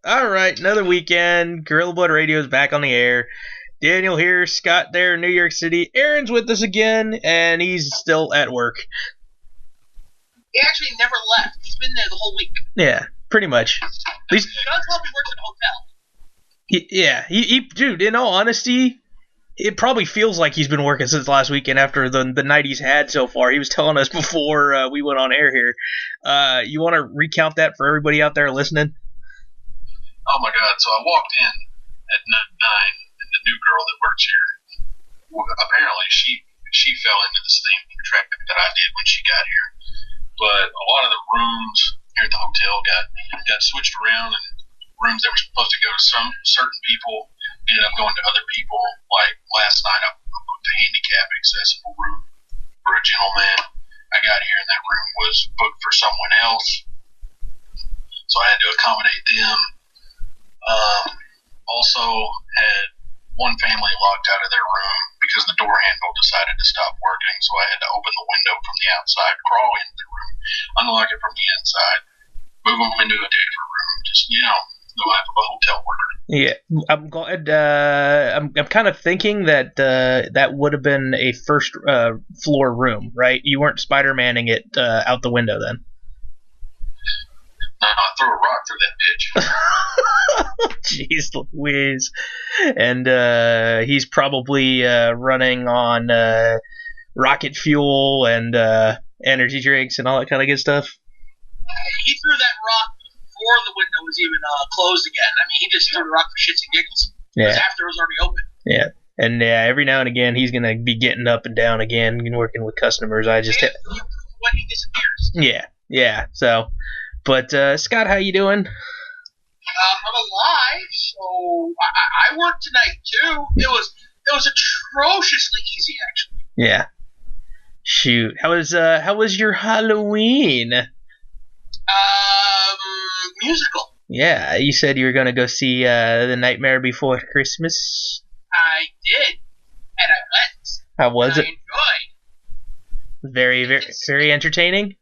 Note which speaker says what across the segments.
Speaker 1: All right, another weekend. Gorilla Blood Radio is back on the air. Daniel here, Scott there in New York City. Aaron's with us again, and he's still at work.
Speaker 2: He actually never left. He's been there the whole week.
Speaker 1: Yeah, pretty much. At least,
Speaker 2: Sean probably works at a hotel.
Speaker 1: Yeah, dude, in all honesty, it probably feels like he's been working since last weekend after the night he's had so far. He was telling us before we went on air here. You want to recount that for everybody out there listening?
Speaker 3: Oh my God! So I walked in at 9, and the new girl that works here, apparently she fell into the same trap that I did when she got here. But a lot of the rooms here at the hotel got switched around, and rooms that were supposed to go to some certain people ended up going to other people. Like last night, I booked a handicap accessible room for a gentleman. I got here, and that room was booked for someone else, so I had to accommodate them. Also had one family locked out of their room because the door handle decided to stop working, so I had to open the window from the outside, crawl into the room, unlock it from the inside, move them into a different room. Just, the life of a hotel worker.
Speaker 1: Yeah, I'm glad. I'm kind of thinking that that would have been a first floor room, right? You weren't Spider-Manning it out the window then.
Speaker 3: I threw a rock through that bitch.
Speaker 1: Jeez Louise. And he's probably running on rocket fuel and energy drinks and all that kind of good stuff.
Speaker 2: He threw that rock before the window was even closed again. I mean, he just threw the rock for shits and giggles.
Speaker 1: Yeah.
Speaker 2: Because after it was already open.
Speaker 1: Yeah. And every now and again, he's going to be getting up and down again and working with customers.
Speaker 2: When he disappears.
Speaker 1: Yeah. So... But, Scott, how you doing?
Speaker 2: I'm alive, so I worked tonight, too. It was atrociously easy, actually.
Speaker 1: Yeah. Shoot. How was your Halloween?
Speaker 2: Musical.
Speaker 1: Yeah, you said you were going to go see The Nightmare Before Christmas.
Speaker 2: I did, and I went.
Speaker 1: How was it?
Speaker 2: I enjoyed.
Speaker 1: Very entertaining?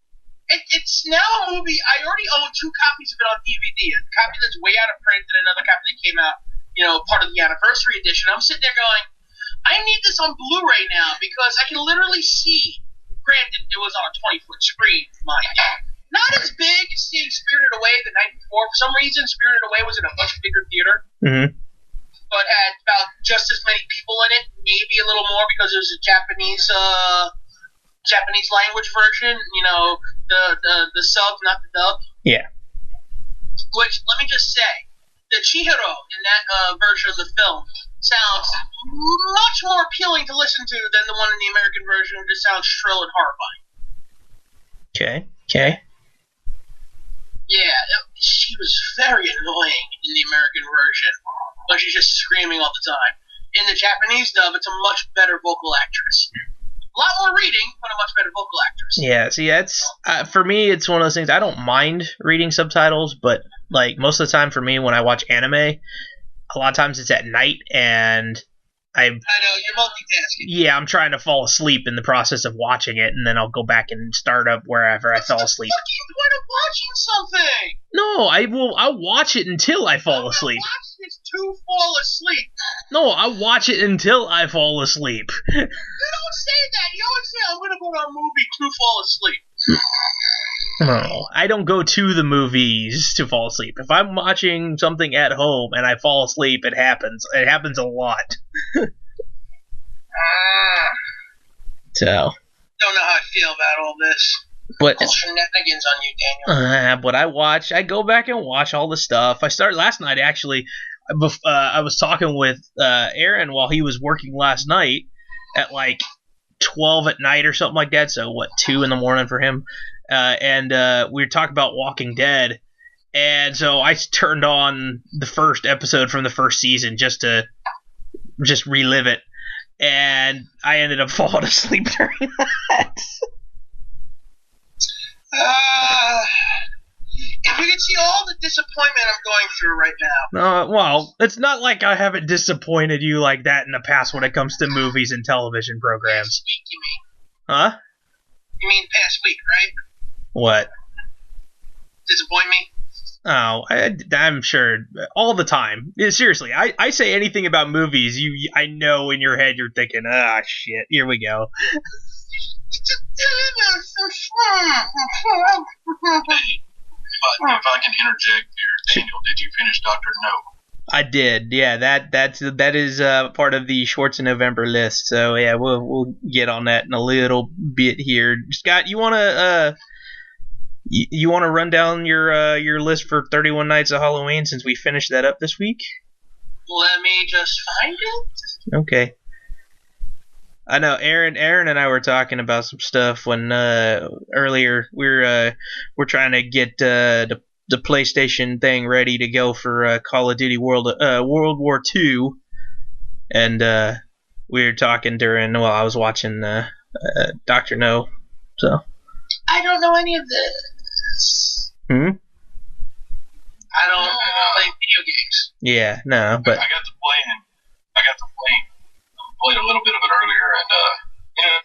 Speaker 2: It's now a movie. I already own 2 copies of it on DVD. A copy that's way out of print and another copy that came out, part of the anniversary edition. I'm sitting there going, I need this on Blu-ray now because I can literally see. Granted, it was on a 20-foot screen, mind you. Not as big as seeing Spirited Away the night before. For some reason, Spirited Away was in a much bigger theater. Mm-hmm. But had about just as many people in it, maybe a little more because it was a Japanese language version, the sub, not the dub.
Speaker 1: Yeah.
Speaker 2: Which, let me just say, the Chihiro in that version of the film sounds much more appealing to listen to than the one in the American version, which just sounds shrill and horrifying.
Speaker 1: Okay.
Speaker 2: Yeah, she was very annoying in the American version, but she's just screaming all the time. In the Japanese dub, it's a much better vocal actress. A lot more reading, but a much better vocal actress.
Speaker 1: Yeah, see, that's for me. It's one of those things. I don't mind reading subtitles, but like most of the time for me, when I watch anime, a lot of times it's at night, and I know
Speaker 2: you're multitasking.
Speaker 1: Yeah, I'm trying to fall asleep in the process of watching it, and then I'll go back and start up wherever I fell asleep.
Speaker 2: What's the point of watching something?
Speaker 1: No, I'll watch it until I fall asleep.
Speaker 2: Watch it to fall asleep.
Speaker 1: No, I watch it until I fall asleep.
Speaker 2: You don't say that. You always say, I'm going to go to a movie to fall asleep.
Speaker 1: No, I don't go to the movies to fall asleep. If I'm watching something at home and I fall asleep, it happens. It happens a lot. So.
Speaker 2: Don't know how I feel about all this.
Speaker 1: But
Speaker 2: all shenanigans on you, Daniel.
Speaker 1: But I go back and watch all the stuff. I started last night, actually. I was talking with Aaron while he was working last night at like 12 at night or something like that. So, 2 in the morning for him? And we were talking about Walking Dead. And so I turned on the first episode from the first season just to relive it. And I ended up falling asleep during that.
Speaker 2: If you could see all the disappointment I'm going through right now.
Speaker 1: Well, it's not like I haven't disappointed you like that in the past when it comes to movies and television programs.
Speaker 2: Past week, you mean?
Speaker 1: Huh?
Speaker 2: You mean past week, right?
Speaker 1: What?
Speaker 2: Disappoint me?
Speaker 1: I'm sure all the time. Yeah, seriously, I say anything about movies, I know in your head you're thinking, shit, here we go.
Speaker 3: If I can interject here, Daniel, did you finish Dr. No?
Speaker 1: I did, yeah. That is part of the SchwarzeNovember list. So yeah, we'll get on that in a little bit here. Scott, you wanna run down your list for 31 Nights of Halloween since we finished that up this week?
Speaker 2: Let me just find it.
Speaker 1: Okay. I know Aaron and I were talking about some stuff when earlier we're trying to get the PlayStation thing ready to go for Call of Duty World War II, and we were talking while I was watching Dr. No. So
Speaker 2: I don't know any of this.
Speaker 1: I
Speaker 2: don't play video games.
Speaker 1: Yeah, no, but
Speaker 3: I got to play. Played a little bit of it earlier, and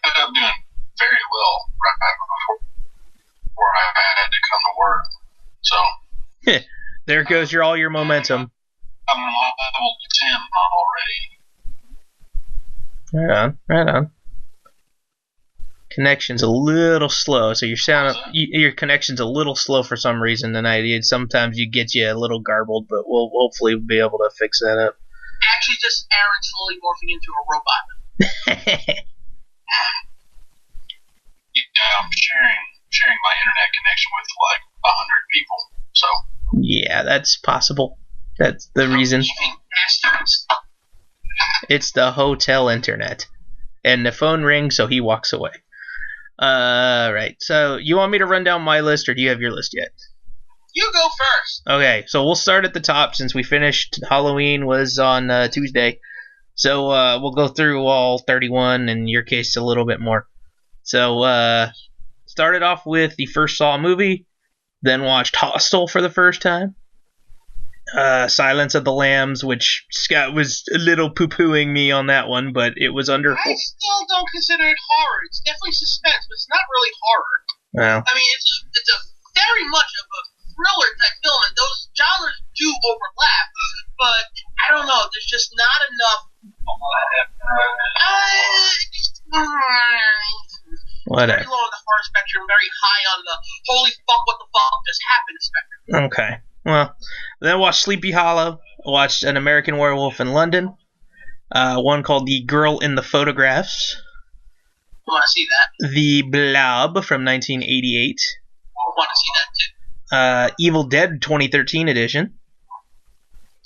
Speaker 3: ended up doing very well right before I had to come to work. So
Speaker 1: there goes all your momentum.
Speaker 3: I'm level 10 already.
Speaker 1: Right on. Connection's a little slow, so your connection's a little slow for some reason tonight. Sometimes you get a little garbled, but we'll hopefully be able to fix that up.
Speaker 2: Actually, just Aaron slowly morphing into a robot.
Speaker 3: Yeah, I'm sharing my internet connection with like 100 people. So
Speaker 1: yeah, that's possible. That's the reason. It's the hotel internet, and the phone rings, so he walks away. Right. So you want me to run down my list, or do you have your list yet?
Speaker 2: You go first.
Speaker 1: Okay, so we'll start at the top since we finished Halloween was on Tuesday. So we'll go through all 31, in your case a little bit more. So started off with the first Saw movie, then watched Hostel for the first time. Silence of the Lambs, which Scott was a little poo-pooing me on that one, but it was under...
Speaker 2: I still don't consider it horror. It's definitely suspense, but it's not really horror.
Speaker 1: Well,
Speaker 2: I mean, it's a very much of a thriller type film, and those genres do overlap, but I don't know, there's just not enough.
Speaker 1: Whatever.
Speaker 2: Very low on the horror spectrum, very high on the holy fuck, what the fuck just happened spectrum.
Speaker 1: Okay. Well, then I watched Sleepy Hollow. I watched An American Werewolf in London. One called The Girl in the Photographs.
Speaker 2: I want to see that.
Speaker 1: The Blob from 1988.
Speaker 2: I want to see that too.
Speaker 1: Evil Dead 2013 edition.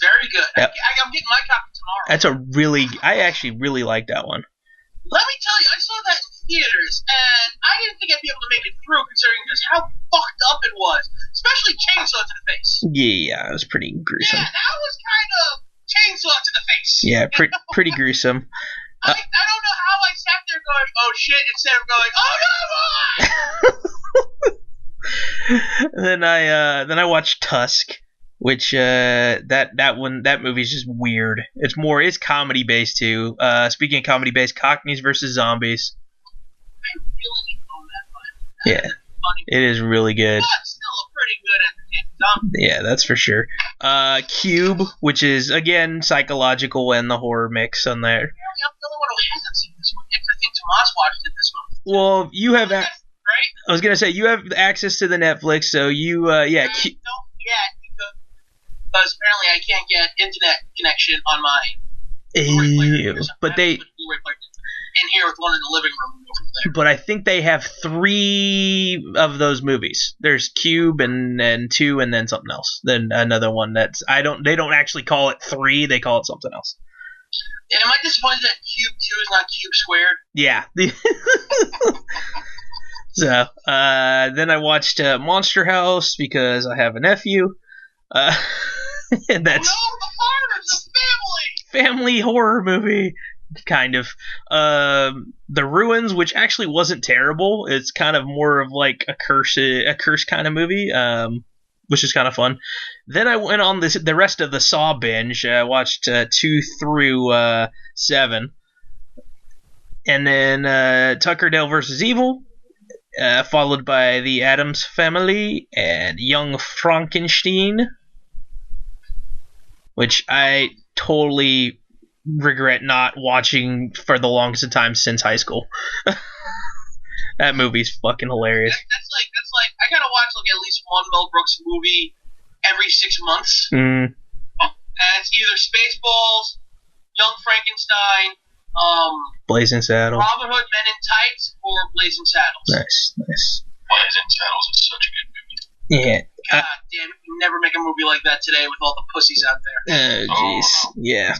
Speaker 2: Very good.
Speaker 1: Yep.
Speaker 2: I'm getting my copy tomorrow.
Speaker 1: I actually really like that one.
Speaker 2: Let me tell you, I saw that in theaters, and I didn't think I'd be able to make it through, considering just how fucked up it was. Especially chainsaw to the face.
Speaker 1: Yeah, it was pretty gruesome.
Speaker 2: Yeah, that was kind of chainsaw to the face.
Speaker 1: Yeah, pretty gruesome.
Speaker 2: I don't know how I sat there going, oh shit, instead of going, oh no,
Speaker 1: Then I watched Tusk, which that movie's just weird. It's comedy based too. Speaking of comedy based, Cockneys versus Zombies.
Speaker 2: I really need to own that one.
Speaker 1: Yeah, it is really good.
Speaker 2: But still a pretty good entertainment.
Speaker 1: Yeah, that's for sure. Cube, which is again psychological and the horror mix on there.
Speaker 2: I'm the only one who hasn't seen this one yet. I think Tomas watched it this month.
Speaker 1: Well, you have.
Speaker 2: Right?
Speaker 1: I was gonna say you have access to the Netflix, so you
Speaker 2: I don't yet because apparently I can't get internet connection on my Blu-ray player.
Speaker 1: But they
Speaker 2: Blu-ray player in here with one in the living room over there.
Speaker 1: But I think they have 3 of those movies. There's Cube and 2 and then something else. Then another one they don't actually call it 3, they call it something else.
Speaker 2: And am I disappointed that Cube 2 is not Cube squared?
Speaker 1: Yeah. So, then I watched Monster House because I have a nephew. And that's
Speaker 2: the horrors of
Speaker 1: family horror movie, kind of. The Ruins, which actually wasn't terrible. It's kind of more of like a curse kind of movie, which is kind of fun. Then I went on the rest of the Saw binge. I watched 2 through 7, and then Tucker Dale vs. Evil. followed by The Addams Family and Young Frankenstein, which I totally regret not watching for the longest of time since high school. That movie's fucking hilarious.
Speaker 2: That's like I gotta watch like at least one Mel Brooks movie every 6 months.
Speaker 1: Mm.
Speaker 2: And it's either Spaceballs, Young Frankenstein,
Speaker 1: Blazing Saddles.
Speaker 2: Robin Hood Men in Tights, or Blazing Saddles.
Speaker 1: Nice.
Speaker 3: Blazing Saddles is such a good movie.
Speaker 1: Yeah.
Speaker 2: God damn it, you never make a movie like that today with all the pussies out there.
Speaker 1: Oh, jeez. Yeah.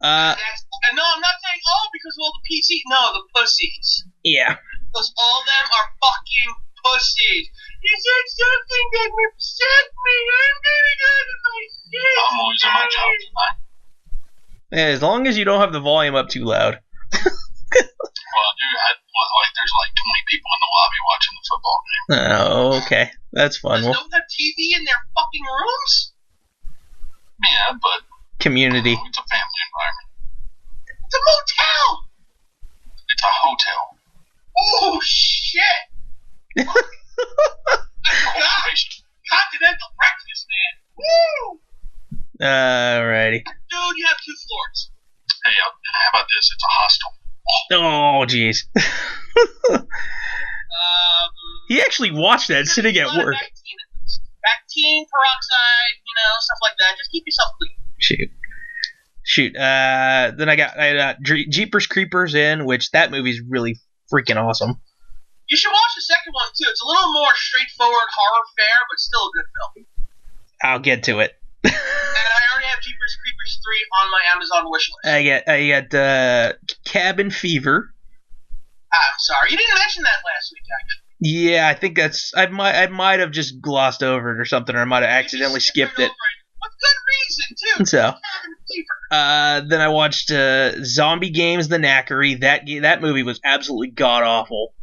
Speaker 2: And no, I'm not saying because of all the PC. No, the pussies.
Speaker 1: Yeah.
Speaker 2: Because all of them are fucking pussies. You said something that upset me. I'm gonna go to my shit.
Speaker 3: I'm losing my job tonight.
Speaker 1: Yeah, as long as you don't have the volume up too loud.
Speaker 3: Well, dude, there's like 20 people in the lobby watching the football game.
Speaker 1: Oh, okay. That's fun.
Speaker 2: Does no one have TV in their fucking rooms?
Speaker 3: Yeah, but
Speaker 1: Community.
Speaker 3: it's a family environment.
Speaker 2: It's a motel.
Speaker 3: It's a hotel.
Speaker 2: Oh shit! I forgot. Continental breakfast, man. Woo!
Speaker 1: Alrighty.
Speaker 2: Dude, you have 2 floors.
Speaker 3: Hey, how about this? It's a hostel.
Speaker 1: Oh, jeez. He actually watched that sitting at work.
Speaker 2: Bactine, peroxide, stuff like that. Just keep yourself clean.
Speaker 1: Shoot. Then I got Jeepers Creepers in, which that movie's really freaking awesome.
Speaker 2: You should watch the second one too. It's a little more straightforward horror fare, but still a good film.
Speaker 1: I'll get to it.
Speaker 2: And I already have Jeepers Creepers 3 on my Amazon wish list.
Speaker 1: I got Cabin Fever.
Speaker 2: I'm sorry, you didn't mention that last week, actually.
Speaker 1: Yeah, I think I might have just glossed over it or something, or I might have accidentally skipped it.
Speaker 2: With good reason too.
Speaker 1: So,
Speaker 2: Cabin Fever.
Speaker 1: then I watched Zombie Games: The Knackery. That movie was absolutely god awful.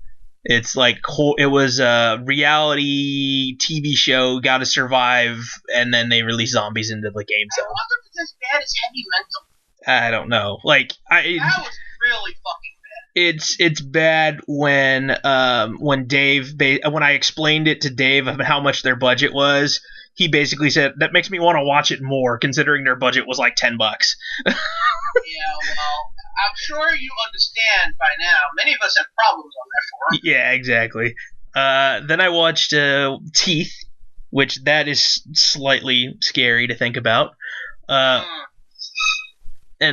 Speaker 1: It's like it was a reality TV show, Gotta Survive, and then they release zombies into the game. So
Speaker 2: I wonder if it's as bad as Heavy Mental.
Speaker 1: I don't know. Like
Speaker 2: that was really fucking bad.
Speaker 1: It's bad when Dave when I explained it to Dave of how much their budget was. He basically said that makes me want to watch it more, considering their budget was like $10.
Speaker 2: Yeah, well, I'm sure you understand by now. Many of us have problems on that forum.
Speaker 1: Yeah, exactly. Then I watched Teeth, which that is slightly scary to think about. And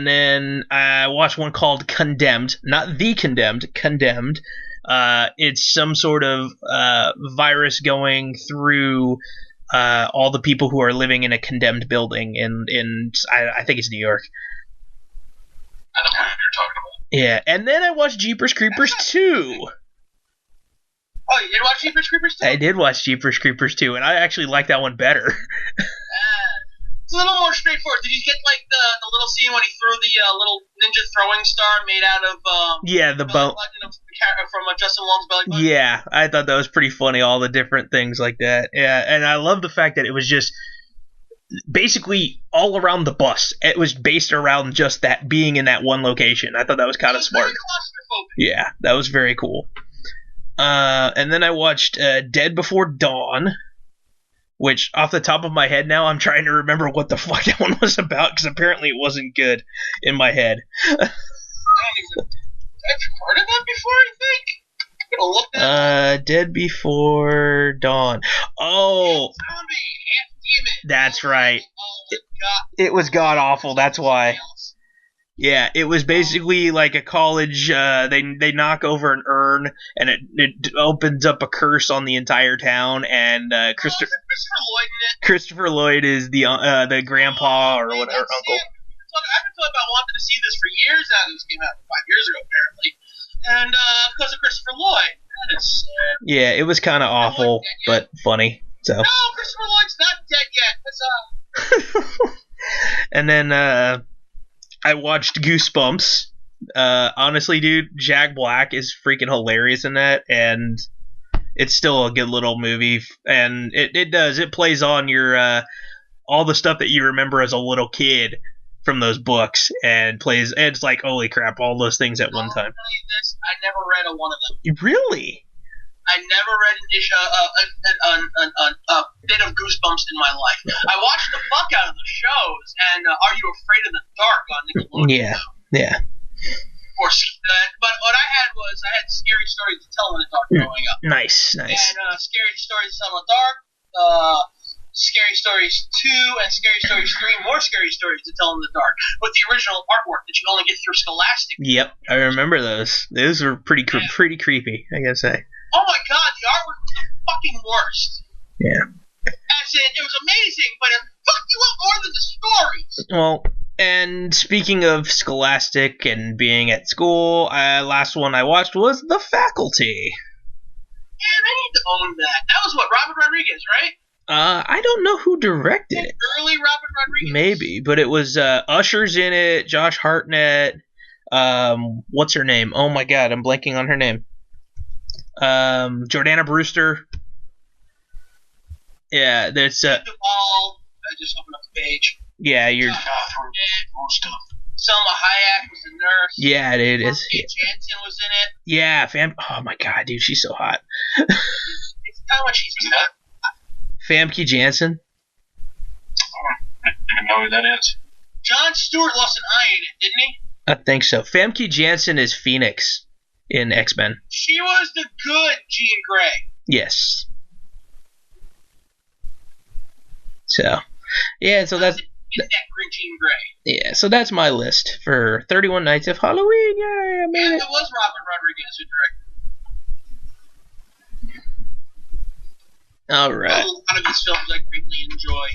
Speaker 1: then I watched one called Condemned, not The Condemned, Condemned. It's some sort of virus going through all the people who are living in a condemned building in I think it's New York.
Speaker 3: I know what you're talking about.
Speaker 1: Yeah, and then I watched Jeepers Creepers 2.
Speaker 2: Oh, you did watch Jeepers Creepers 2?
Speaker 1: I did watch Jeepers Creepers 2, and I actually like that one better.
Speaker 2: It's a little more straightforward. Did you get like the little scene when he threw the little ninja throwing star made out of
Speaker 1: the bone
Speaker 2: from Justin Long's belly button?
Speaker 1: Yeah, I thought that was pretty funny, all the different things like that. Yeah, and I love the fact that it was just basically all around the bus. It was based around just that being in that one location. I thought that was kind of smart. Yeah, that was very cool. And then I watched Dead Before Dawn, which off the top of my head now, I'm trying to remember what the fuck that one was about, because apparently it wasn't good in my head.
Speaker 2: I've heard of that before, I think. I'm gonna look that up.
Speaker 1: Dead Before Dawn. Oh, that's right. It was god awful. That's why. Yeah, it was basically like a college. They knock over an urn, and it opens up a curse on the entire town. And Christopher Lloyd is the grandpa or whatever uncle.
Speaker 2: I've been talking about wanting to see this for years now. This came out 5 years ago, apparently, and because of Christopher Lloyd. That is sad.
Speaker 1: Yeah, it was kind of awful, but funny. So.
Speaker 2: No, Christopher Lloyd's not dead yet. That's
Speaker 1: And then I watched Goosebumps. Honestly, dude, Jack Black is freaking hilarious in that, and it's still a good little movie. And it plays on your all the stuff that you remember as a little kid from those books, and it's like, holy crap, all those things at one time.
Speaker 2: I'll tell you this, I never read one of them.
Speaker 1: Really?
Speaker 2: I never read a bit of Goosebumps in my life. I watched the fuck out of the shows, and Are You Afraid of the Dark on Nickelodeon?
Speaker 1: Yeah.
Speaker 2: But what I had Scary Stories to Tell in the Dark growing up.
Speaker 1: Nice.
Speaker 2: And Scary Stories to Tell in the Dark, Scary Stories 2 and Scary Stories 3, more Scary Stories to Tell in the Dark, with the original artwork that you only get through Scholastic.
Speaker 1: Yep, I remember those. Those were pretty creepy, I gotta say.
Speaker 2: Oh my god, the artwork was the fucking worst.
Speaker 1: Yeah.
Speaker 2: As in, it was amazing, but it fucked you up more than the stories.
Speaker 1: Well, and speaking of Scholastic and being at school, last one I watched was The Faculty.
Speaker 2: Man, I need to own that. That was what, Robert Rodriguez, right?
Speaker 1: I don't know who directed it.
Speaker 2: Early Robert Rodriguez?
Speaker 1: Maybe, but it was Usher's in it, Josh Hartnett, what's her name? Oh my god, I'm blanking on her name. Jordana Brewster. Yeah, there's
Speaker 2: I just opened up the page.
Speaker 1: Yeah, you're.
Speaker 2: Selma Hayek was the nurse.
Speaker 1: Yeah, it is.
Speaker 2: Jansen was in it.
Speaker 1: Yeah, oh my god, dude, she's so hot.
Speaker 2: It's how much she's hot.
Speaker 1: Famke Janssen.
Speaker 3: I don't even know who that is.
Speaker 2: Jon Stewart lost an eye in it, didn't he?
Speaker 1: I think so. Famke Janssen is Phoenix in X-Men.
Speaker 2: She was the good Jean Grey.
Speaker 1: Yes. So, yeah, so that's...
Speaker 2: that Jean Grey.
Speaker 1: Yeah, so that's my list for 31 Nights of Halloween. Yay, I made it.
Speaker 2: It was Robert Rodriguez who directed.
Speaker 1: All right.
Speaker 2: A lot of his films I greatly enjoy.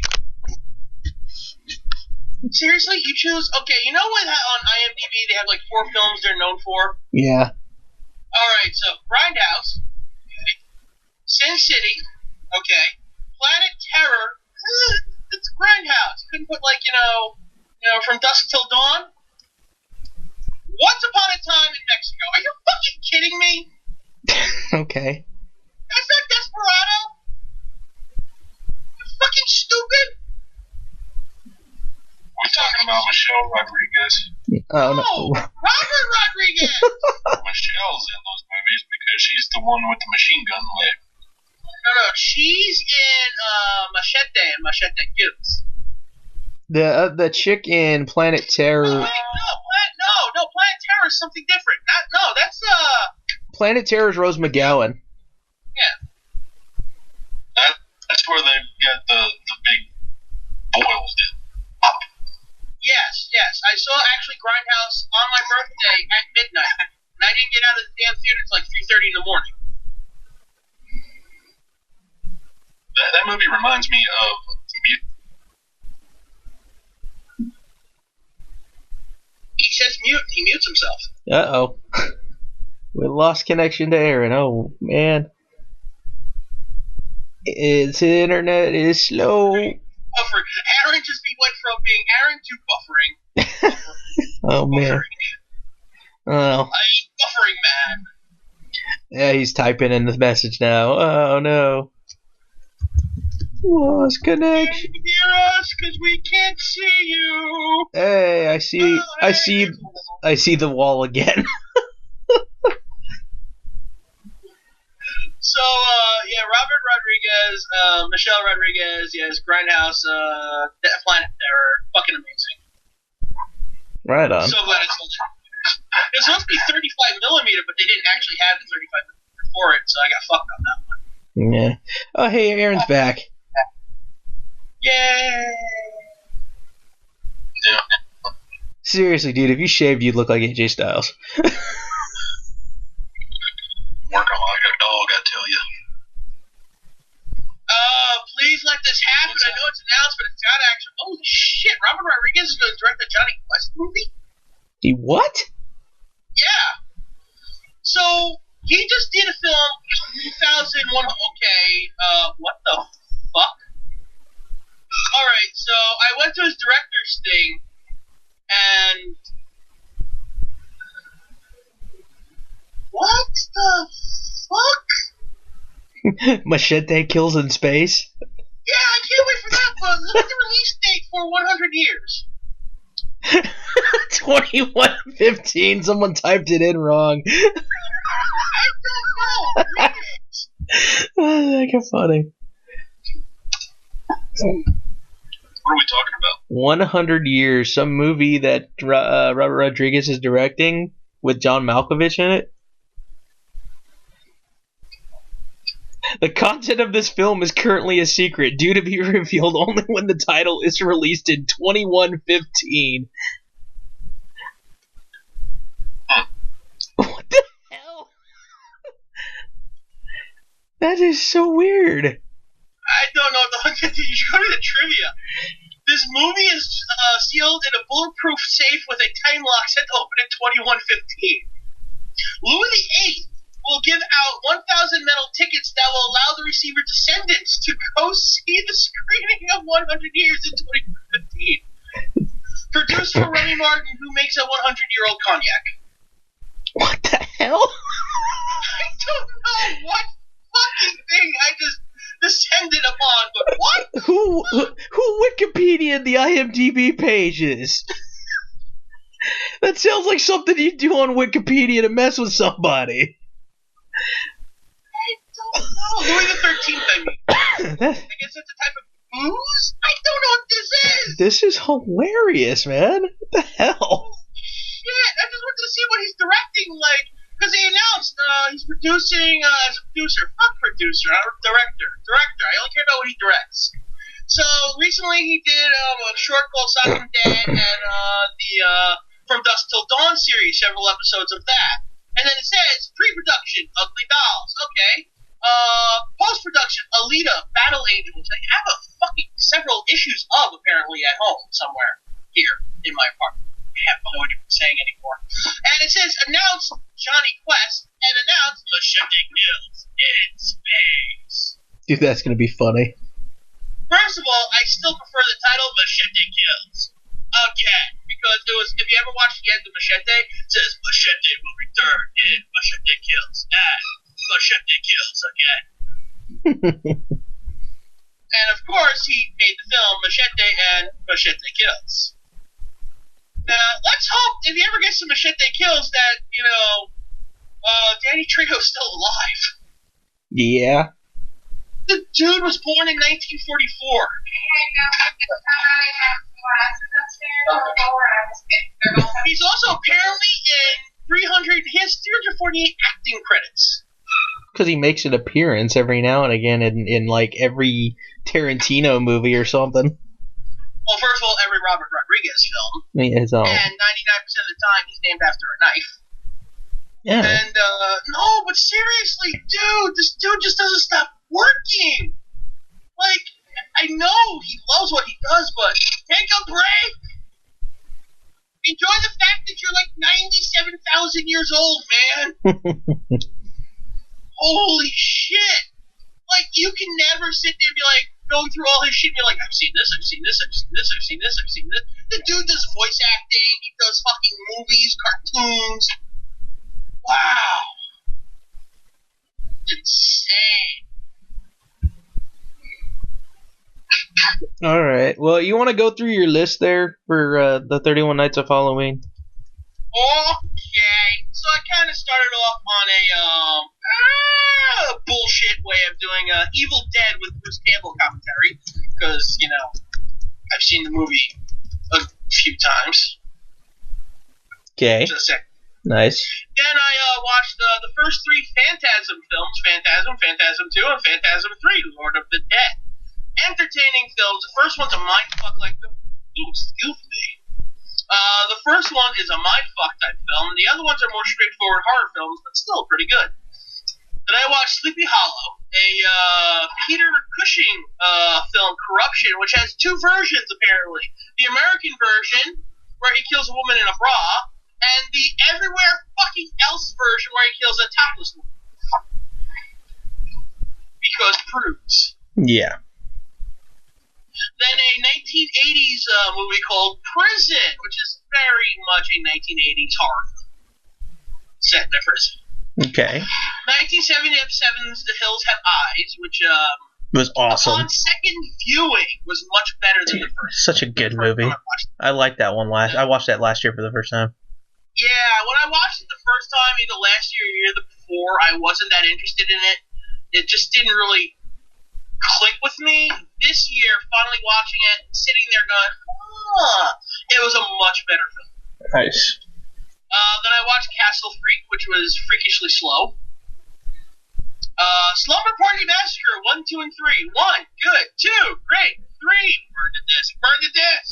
Speaker 2: Seriously, you choose? Okay, you know what on IMDb they have like 4 films they're known for?
Speaker 1: Yeah.
Speaker 2: Alright, so Grindhouse, okay. Sin City, okay. Planet Terror, it's Grindhouse. Couldn't put like, you know, From Dusk Till Dawn. Once Upon a Time in Mexico. Are you fucking kidding me?
Speaker 1: Okay.
Speaker 2: That's not Desperado. You're fucking stupid.
Speaker 3: We're talking about Michelle Rodriguez.
Speaker 1: Oh, no.
Speaker 2: Robert Rodriguez.
Speaker 3: Michelle's in those movies because she's the one with the machine gun leg.
Speaker 2: No, she's in Machete and Machete Kills.
Speaker 1: The chick in Planet Terror.
Speaker 2: Oh, wait, no, Planet Terror is something different. That's
Speaker 1: Planet Terror is Rose McGowan.
Speaker 2: Yeah.
Speaker 3: That's where they got the big boils that pop.
Speaker 2: Yes. I saw actually Grindhouse on my birthday at midnight, and I didn't get out of the damn theater until like 3:30 in the morning.
Speaker 3: That movie reminds me of
Speaker 2: He says mute, and he mutes himself.
Speaker 1: Uh-oh. We lost connection to Aaron. Oh, man. Its internet is slow.
Speaker 2: Buffering. Aaron just went from being Aaron to buffering.
Speaker 1: Oh, man. Oh.
Speaker 2: Buffering man.
Speaker 1: Yeah, he's typing in the message now. Oh, no. Lost connection.
Speaker 2: Can you hear us? Because we can't see you.
Speaker 1: Hey, I see the wall again.
Speaker 2: So, Robert Rodriguez, Michelle Rodriguez, yes, Grindhouse, Planet Terror, fucking amazing.
Speaker 1: Right on.
Speaker 2: So glad I sold it. It was supposed to be 35mm, but they didn't actually have the 35mm for it, so I got fucked on that one.
Speaker 1: Yeah. Oh, hey, Aaron's back.
Speaker 2: Yay!
Speaker 3: yeah.
Speaker 1: Seriously, dude, if you shaved, you'd look like AJ Styles.
Speaker 3: Working like a dog, I tell you.
Speaker 2: Please let this happen. I know it's announced, but it's got action. Holy shit! Robert Rodriguez is going to direct the Johnny Quest movie.
Speaker 1: He what?
Speaker 2: Yeah. So he just did a film, 2001. Okay. What the fuck? All right. So I went to his director's thing, and what the fuck?
Speaker 1: Machete Kills in Space?
Speaker 2: Yeah, I can't wait for that, but look at the release date for 100 years.
Speaker 1: 2115. Someone typed it in wrong.
Speaker 2: I don't know. Read it.
Speaker 1: That got funny.
Speaker 3: What are we talking about?
Speaker 1: 100 Years, some movie that Robert Rodriguez is directing with John Malkovich in it. The content of this film is currently a secret, due to be revealed only when the title is released in 2115. What the hell? That is so weird.
Speaker 2: I don't know. You should go to the trivia. This movie is sealed in a bulletproof safe with a time lock set to open in 2115. Louis VIII will give out 1,000 metal tickets that will allow the receiver's descendants to go see the screening of 100 Years in 2015. Produced for Remy Martin, who makes a 100-year-old cognac.
Speaker 1: What the hell?
Speaker 2: I don't know what fucking thing I just descended upon, but what?
Speaker 1: Who Wikipedia the IMDb pages? That sounds like something you do on Wikipedia to mess with somebody.
Speaker 2: I don't know. Louis the 13th, I mean. I guess that's a type of booze? I don't know what this is.
Speaker 1: This is hilarious, man. What the hell?
Speaker 2: Shit, I just wanted to see what he's directing, like, because he announced he's producing as a producer. Fuck producer, director. I only care about what he directs. So recently he did a short called Silent Dead and the From Dusk Till Dawn series, several episodes of that. And then it says pre-production, Ugly Dolls. Okay. Post-production, Alita, Battle Angel, which I have several issues of apparently at home somewhere here in my apartment. I have no idea what I'm saying anymore. And it says announce Johnny Quest and announce Machete Kills in space.
Speaker 1: Dude, that's gonna be funny.
Speaker 2: First of all, I still prefer the title Machete Kills. Again, because it was, if you ever watched the end of Machete, it says Machete will return in Machete Kills and Machete Kills again. And of course, he made the film Machete and Machete Kills. Now, let's hope if he ever gets to Machete Kills that, Danny Trejo's still alive.
Speaker 1: Yeah.
Speaker 2: The dude was born in 1944. He's also apparently in he has 348 acting credits.
Speaker 1: Because he makes an appearance every now and again in like every Tarantino movie or something.
Speaker 2: Well, first of all, every Robert Rodriguez film.
Speaker 1: His own.
Speaker 2: And 99% of the time, he's named after a knife.
Speaker 1: Yeah.
Speaker 2: And, no, but seriously, dude, this dude just doesn't stop working. Like, I know he loves what he does, but take a break. Enjoy the fact that you're like 97,000 years old, man. Holy shit. Like, you can never sit there and be like, going through all his shit and you're like, I've seen this. The dude does voice acting, he does fucking movies, cartoons. Wow. Insane.
Speaker 1: Alright, well, you want to go through your list there for the 31 Nights of Halloween?
Speaker 2: Okay, so I kind of started off on a bullshit way of doing Evil Dead with Bruce Campbell commentary, because, I've seen the movie a few times.
Speaker 1: Okay.
Speaker 2: Just a second.
Speaker 1: Nice.
Speaker 2: Then I watched the first three Phantasm films, Phantasm, Phantasm 2, and Phantasm 3, Lord of the Dead. Entertaining films. The first one's a mindfuck like the... Ooh, excuse me. The first one is a mindfuck type film. The other ones are more straightforward horror films, but still pretty good. Then I watched Sleepy Hollow, a Peter Cushing film, Corruption, which has two versions, apparently. The American version, where he kills a woman in a bra, and the everywhere fucking else version, where he kills a topless woman. Because prudes.
Speaker 1: Yeah.
Speaker 2: Then a 1980s movie called Prison, which is very much a 1980s horror film set in a prison.
Speaker 1: Okay.
Speaker 2: 1977's The Hills Have Eyes, which
Speaker 1: was awesome.
Speaker 2: upon second viewing was much better than the first.
Speaker 1: Such a good movie. I liked that one I watched that last year for the first time.
Speaker 2: Yeah, when I watched it the first time, either last year or the year before, I wasn't that interested in it. it just didn't really click with me. This year, finally watching it, sitting there going, it was a much better film.
Speaker 1: Nice.
Speaker 2: Then I watched Castle Freak, which was freakishly slow. Slumber Party Massacre 1, 2, and 3. 1, good. 2, great. 3, burn the disc. Burn the disc.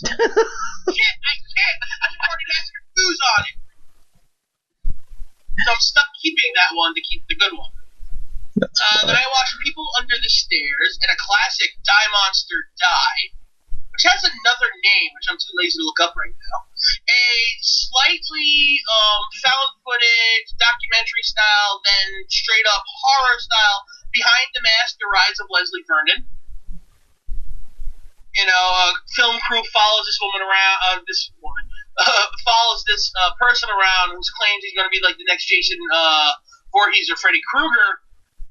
Speaker 2: Shit, I can't. Slumber Party Massacre 2's on it. So I'm stuck keeping that one to keep the good one. Then I watched People Under the Stairs and a classic Die Monster Die, which has another name, which I'm too lazy to look up right now. A slightly found footage, documentary style, then straight up horror style, Behind the Mask, The Rise of Leslie Vernon. You know, a film crew follows this woman around, follows this person around who claims he's going to be like the next Jason Voorhees or Freddy Krueger,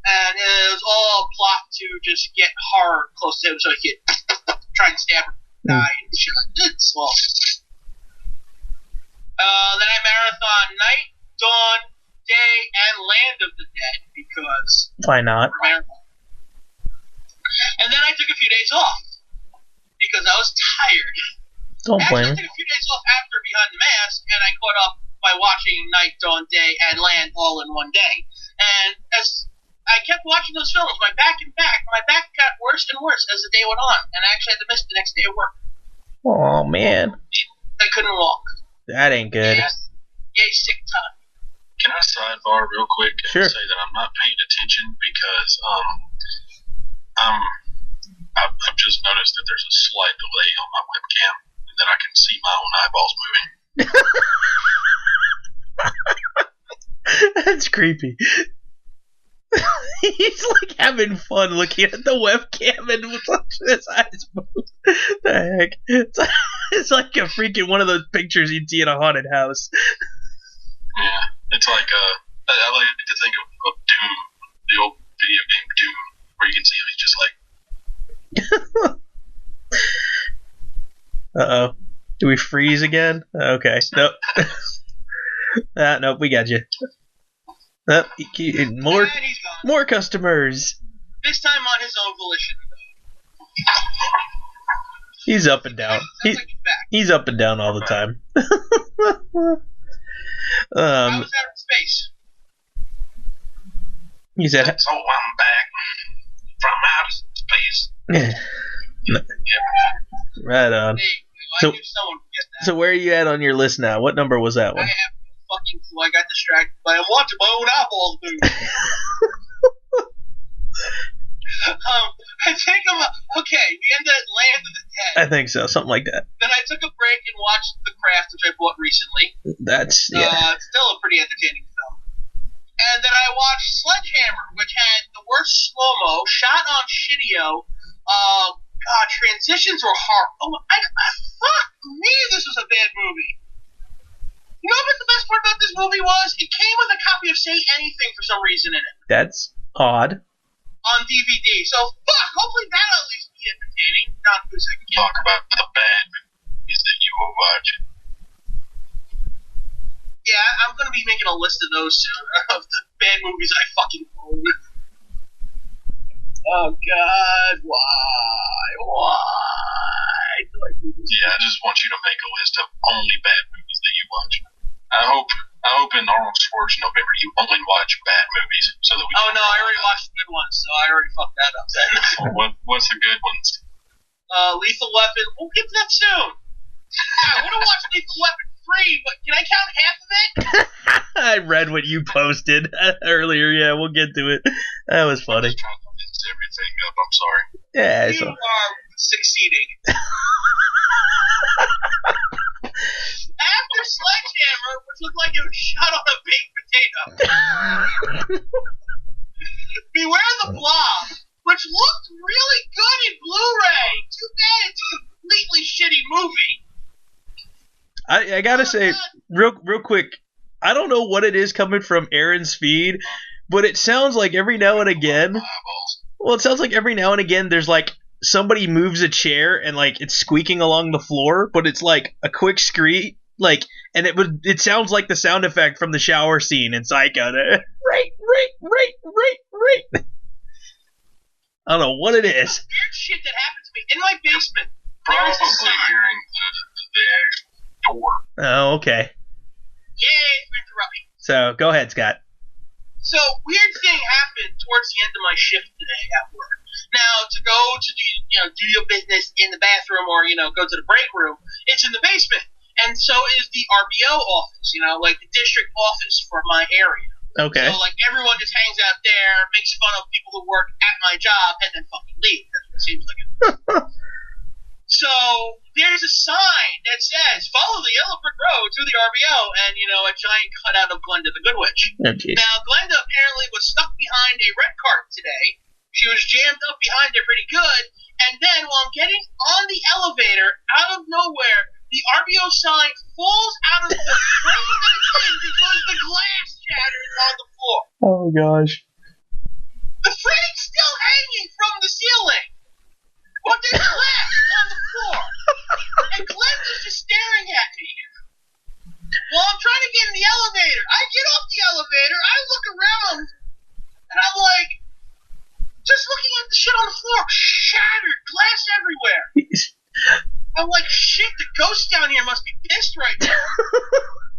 Speaker 2: and it was all a plot to just get horror close to him so he could try and stab her, die, and shit like that. So, then I marathon Night, Dawn, Day, and Land of the Dead because
Speaker 1: why not?
Speaker 2: And then I took a few days off because I was tired.
Speaker 1: Don't blame
Speaker 2: Actually, I took a few days off after Behind the Mask, and I caught up by watching Night, Dawn, Day, and Land all in one day. And as I kept watching those films, my back got worse and worse as the day went on, and I actually had to miss the next day of work.
Speaker 1: Oh man,
Speaker 2: I couldn't walk.
Speaker 1: that ain't good.
Speaker 2: Yay, sick time.
Speaker 3: Can I sidebar real quick and
Speaker 1: Sure.
Speaker 3: say that I'm not paying attention because I've just noticed that there's a slight delay on my webcam and that I can see my own eyeballs moving.
Speaker 1: That's creepy. He's like having fun looking at the webcam and watching his eyes move. The heck? It's like a freaking one of those pictures you'd see in a haunted house.
Speaker 3: Yeah, it's like I like to think of Doom, the old video game Doom, where you can see him. He's just like.
Speaker 1: Uh-oh. Do we freeze again? Okay. Nope. Nope, we got you. More,
Speaker 2: And he's gone.
Speaker 1: more customers.
Speaker 2: This time on his own volition.
Speaker 1: He's up and down.
Speaker 2: Sounds like he's back.
Speaker 1: He's up and down all the time.
Speaker 2: I was out of space.
Speaker 1: He said,
Speaker 3: So I'm back from outer space. Yeah.
Speaker 1: right on.
Speaker 2: Hey, I
Speaker 1: So-
Speaker 2: knew someone would get that.
Speaker 1: So where are you at on your list now? What number was that
Speaker 2: I
Speaker 1: one?
Speaker 2: have no fucking clue. I got distracted by I'm watching my own eyeballs move. I think okay. We ended at Land of the Dead.
Speaker 1: I think so. Something like that.
Speaker 2: Then I took a break and watched The Craft, which I bought recently.
Speaker 1: That's, yeah.
Speaker 2: It's still a pretty entertaining film. And then I watched Sledgehammer, which had the worst slow-mo, shot on shitio. God, transitions were hard. Oh, fuck me, this was a bad movie. You know what the best part about this movie was? It came with a copy of Say Anything for some reason in it.
Speaker 1: That's odd.
Speaker 2: On DVD. So, fuck, hopefully that'll at least be entertaining. Not too sick again.
Speaker 3: Talk about the bad movies that you will watch.
Speaker 2: Yeah, I'm going to be making a list of those soon, of the bad movies I fucking own. Oh, God, why? Why do I do this?
Speaker 3: Yeah, I just want you to make a list of only bad movies that you watch. I hope in Arnold SchwarzeNovember you only watch bad movies so that we.
Speaker 2: Oh, no, I already watched the good ones, so I already fucked that up then.
Speaker 3: What's the good ones?
Speaker 2: Lethal Weapon. We'll get to that soon. I would have watched Lethal Weapon 3, but can I count half of it?
Speaker 1: I read what you posted earlier. Yeah, we'll get to it. That was
Speaker 3: I'm
Speaker 1: funny.
Speaker 3: just trying to mix everything up. I'm sorry.
Speaker 1: Yeah,
Speaker 2: You
Speaker 1: so.
Speaker 2: are succeeding. After Sledgehammer, which looked like it was shot on a baked potato. Beware the Blob, which looked really good in Blu-ray. Too bad it's a completely shitty movie.
Speaker 1: I gotta say, real quick, I don't know what it is coming from Aaron's feed, but it sounds like every now and again.
Speaker 3: Eyeballs.
Speaker 1: Well, it sounds like every now and again there's like somebody moves a chair and like it's squeaking along the floor, but it's like a quick screech, like, and it sounds like the sound effect from the shower scene in Psycho. Right. I don't know what it is.
Speaker 2: Weird shit that happened to me in my basement.
Speaker 3: Probably
Speaker 2: There's a sign.
Speaker 3: hearing the actual door.
Speaker 1: Oh, okay.
Speaker 2: Yay, for interrupting.
Speaker 1: So go ahead, Scott.
Speaker 2: So, weird thing happened towards the end of my shift today at work. Now, to go to do your business in the bathroom or, go to the break room, it's in the basement. And so is the RBO office, like the district office for my area.
Speaker 1: Okay.
Speaker 2: So, like, everyone just hangs out there, makes fun of people who work at my job, and then fucking leave. That's what it seems like it is. So, there's a sign that says, follow the yellow brick road to the RBO, and, a giant cutout of Glenda the Good Witch.
Speaker 1: Oh, geez.
Speaker 2: Now, Glenda apparently was stuck behind a red cart today. She was jammed up behind it pretty good, and then while I'm getting on the elevator, out of nowhere, the RBO sign falls out of the frame that it's in because the glass shatters on the floor.
Speaker 1: Oh, gosh.
Speaker 2: The frame's still hanging from the ceiling, but there's glass on the floor, and Glenda's just staring at me. Well, I'm trying to get in the elevator. I get off the elevator, I look around, and I'm like, just looking at the shit on the floor, shattered, glass everywhere. I'm like, shit, the ghost down here must be pissed right now.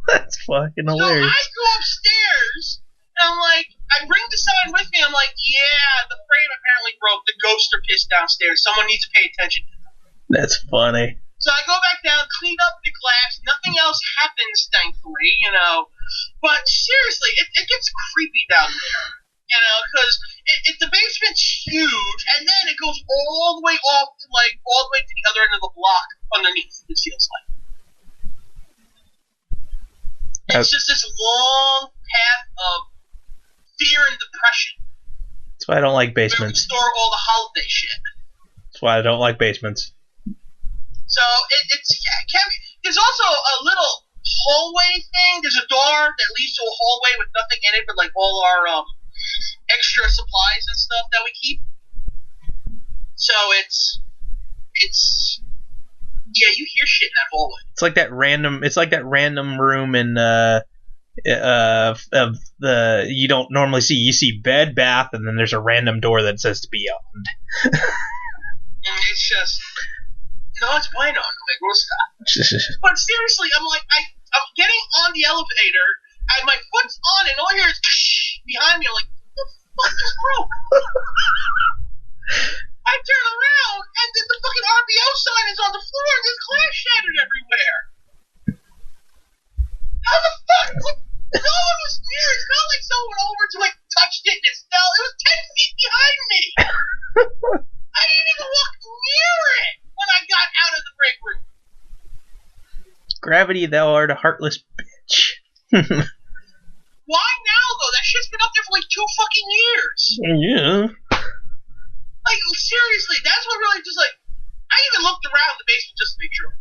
Speaker 1: That's fucking hilarious.
Speaker 2: So I go upstairs, and I'm like, I bring the sign with me, I'm like, yeah, the frame apparently broke, the ghosts are pissed downstairs, someone needs to pay attention to them.
Speaker 1: That's funny.
Speaker 2: So I go back down, clean up the glass. Nothing else happens, thankfully, But seriously, it gets creepy down there, because the basement's huge, and then it goes all the way off to, all the way to the other end of the block underneath, it feels like. It's just this long path of fear and depression.
Speaker 1: That's why I don't like
Speaker 2: Where we
Speaker 1: basements.
Speaker 2: store all the holiday shit.
Speaker 1: That's why I don't like basements.
Speaker 2: So there's also a little hallway thing. There's a door that leads to a hallway with nothing in it, but all our extra supplies and stuff that we keep. So it's you hear shit in that hallway.
Speaker 1: It's like that random room in of the you don't normally see. You see bed, bath, and then there's a random door that says beyond.
Speaker 2: And it's just it's bueno. Me gusta. But seriously, I'm getting on the elevator, and my foot's on, and all I hear is behind me. I'm like, what the fuck just broke? I turn around, and then the fucking RBO sign is on the floor, and there's glass shattered everywhere. How the fuck? No one was near. It's not like someone went over to touched it and it fell. It was 10 feet behind me. I didn't even walk near it when I got out of the break room.
Speaker 1: Gravity, thou art a heartless bitch.
Speaker 2: Why now, though? That shit's been up there for 2 fucking years.
Speaker 1: Yeah.
Speaker 2: Seriously, that's what really just I even looked around the basement just to make sure.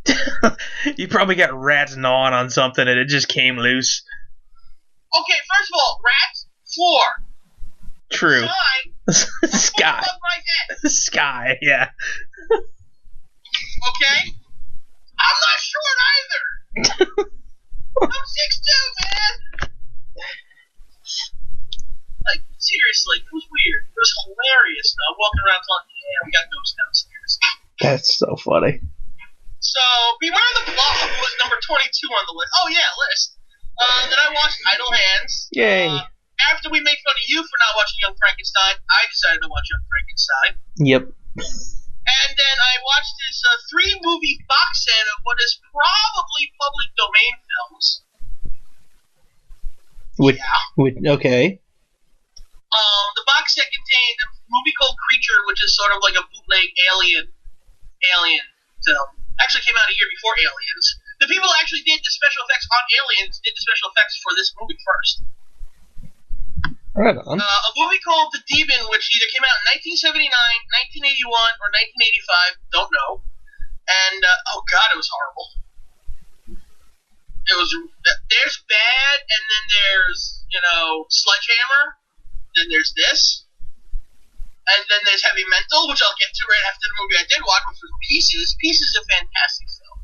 Speaker 1: You probably got rats gnawing on something and it just came loose.
Speaker 2: Okay, first of all, rats, floor.
Speaker 1: True.
Speaker 2: Sign,
Speaker 1: Sky.
Speaker 2: above my head.
Speaker 1: Sky, yeah.
Speaker 2: Okay? I'm not short either. I'm 6'2", man. Seriously, it was weird. It was hilarious, though. Walking around telling me, yeah, we got ghosts downstairs.
Speaker 1: That's so funny.
Speaker 2: So, Beware the Blob was number 22 on the list. Oh, yeah, list. Then I watched Idle Hands.
Speaker 1: Yay.
Speaker 2: After we made fun of you for not watching Young Frankenstein, I decided to watch Young Frankenstein.
Speaker 1: Yep.
Speaker 2: And then I watched this 3-movie box set of what is probably public domain films.
Speaker 1: Okay.
Speaker 2: The box set contained a movie called Creature, which is sort of like a bootleg alien film. Actually came out a year before Aliens. The people who actually did the special effects on Aliens did the special effects for this movie first.
Speaker 1: Right on.
Speaker 2: A movie called The Demon, which either came out in 1979, 1981, or 1985, don't know. And, oh god, it was horrible. There's Bad, and then there's, Sledgehammer. Then there's this. And then there's Heavy Mental, which I'll get to right after the movie I did watch, which was Pieces. Pieces is a fantastic film.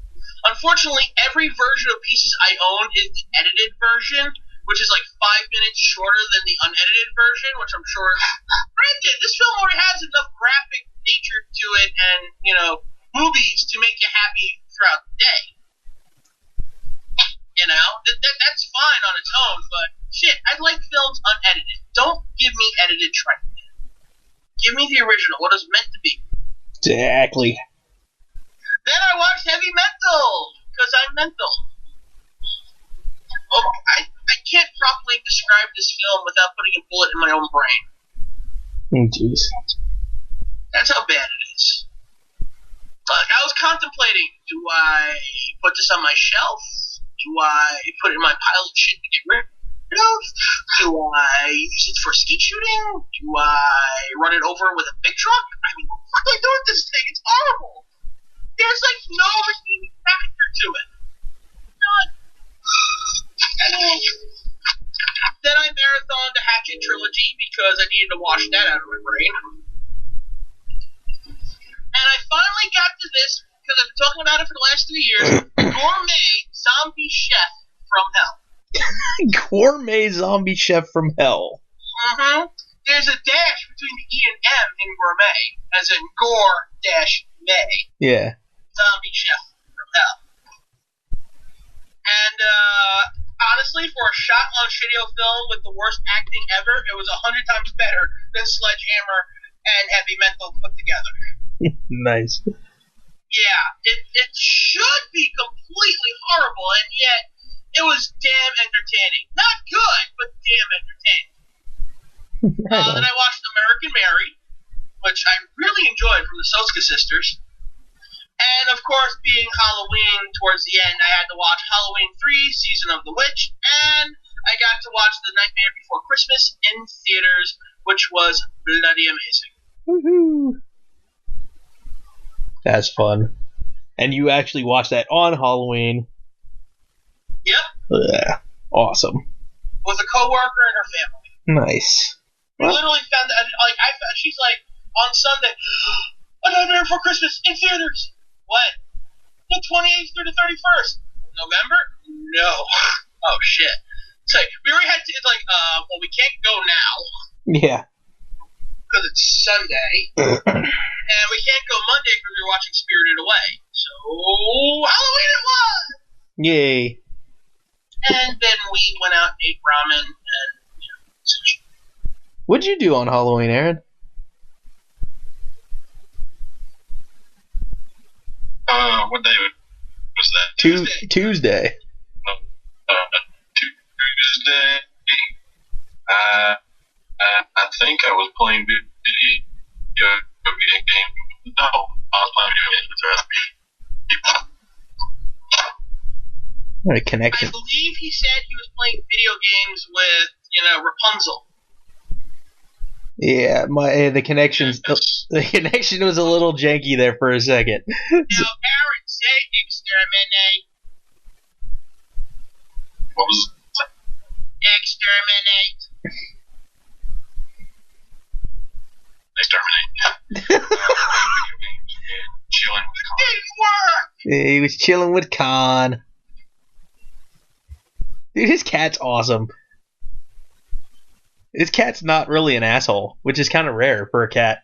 Speaker 2: Unfortunately, every version of Pieces I own is the edited version, which is like 5 minutes shorter than the unedited version, which I'm sure is granted. This film already has enough graphic nature to it and, movies to make you happy throughout the day. That's fine on its own, but shit, I like films unedited. Don't give me edited tripe. Give me the original, what it's meant to be.
Speaker 1: Exactly.
Speaker 2: Then I watched Heavy Mental, because I'm mental. Oh, I can't properly describe this film without putting a bullet in my own brain.
Speaker 1: Oh, jeez.
Speaker 2: That's how bad it is. Like, I was contemplating, do I put this on my shelf? Do I put it in my pile of shit to get rid of? Do I use it for skeet shooting? Do I run it over with a big truck? I mean, what the fuck do I do with this thing? It's horrible. There's, like, no redeeming factor to it. None. Then I marathoned the Hatchet trilogy because I needed to wash that out of my brain. And I finally got to this, because I've been talking about it for the last 3 years, Gourmet Zombie Chef from Hell.
Speaker 1: Gourmet Zombie Chef from Hell.
Speaker 2: Mm-hmm. There's a dash between the E and M in gourmet, as in gore-may.
Speaker 1: Yeah.
Speaker 2: Zombie Chef from Hell. And, honestly, for a shot-on-video film with the worst acting ever, it was 100 times better than Sledgehammer and Heavy Mental put together.
Speaker 1: Nice.
Speaker 2: Yeah, it should be completely horrible, and yet it was damn entertaining. Not good, but damn entertaining. Then I watched American Mary, which I really enjoyed, from the Soska sisters. And, of course, being Halloween towards the end, I had to watch Halloween 3, Season of the Witch, and I got to watch The Nightmare Before Christmas in theaters, which was bloody amazing.
Speaker 1: Woohoo! That's fun. And you actually watched that on Halloween.
Speaker 2: Yep.
Speaker 1: Yeah. Awesome.
Speaker 2: With a coworker and her family.
Speaker 1: Nice.
Speaker 2: We literally found that, she's like, on Sunday, A Nightmare Before Christmas in theaters. What? The 28th through the 31st. November? No. Oh, shit. It's like, we already had to, it's like, well, we can't go now.
Speaker 1: Yeah.
Speaker 2: Because it's Sunday. And we can't go Monday because we're watching Spirited Away. So, Halloween it was!
Speaker 1: Yay.
Speaker 2: And then we went out and ate ramen and, sushi.
Speaker 1: What'd you do on Halloween, Aaron?
Speaker 3: What day was that?
Speaker 1: Tuesday.
Speaker 3: Tuesday. I think I was playing video game. No, I was playing video games with the rest of people.
Speaker 1: What a connection.
Speaker 2: I believe he said he was playing video games with, Rapunzel.
Speaker 1: Yeah, the connections. The connection was a little janky there for a second.
Speaker 2: Now, Aaron, say exterminate.
Speaker 3: What was that?
Speaker 2: Exterminate.
Speaker 3: Exterminate. Video games and chilling with Con.
Speaker 2: It didn't work!
Speaker 1: He was chilling with Con. Dude, his cat's awesome. His cat's not really an asshole, which is kind of rare for a cat.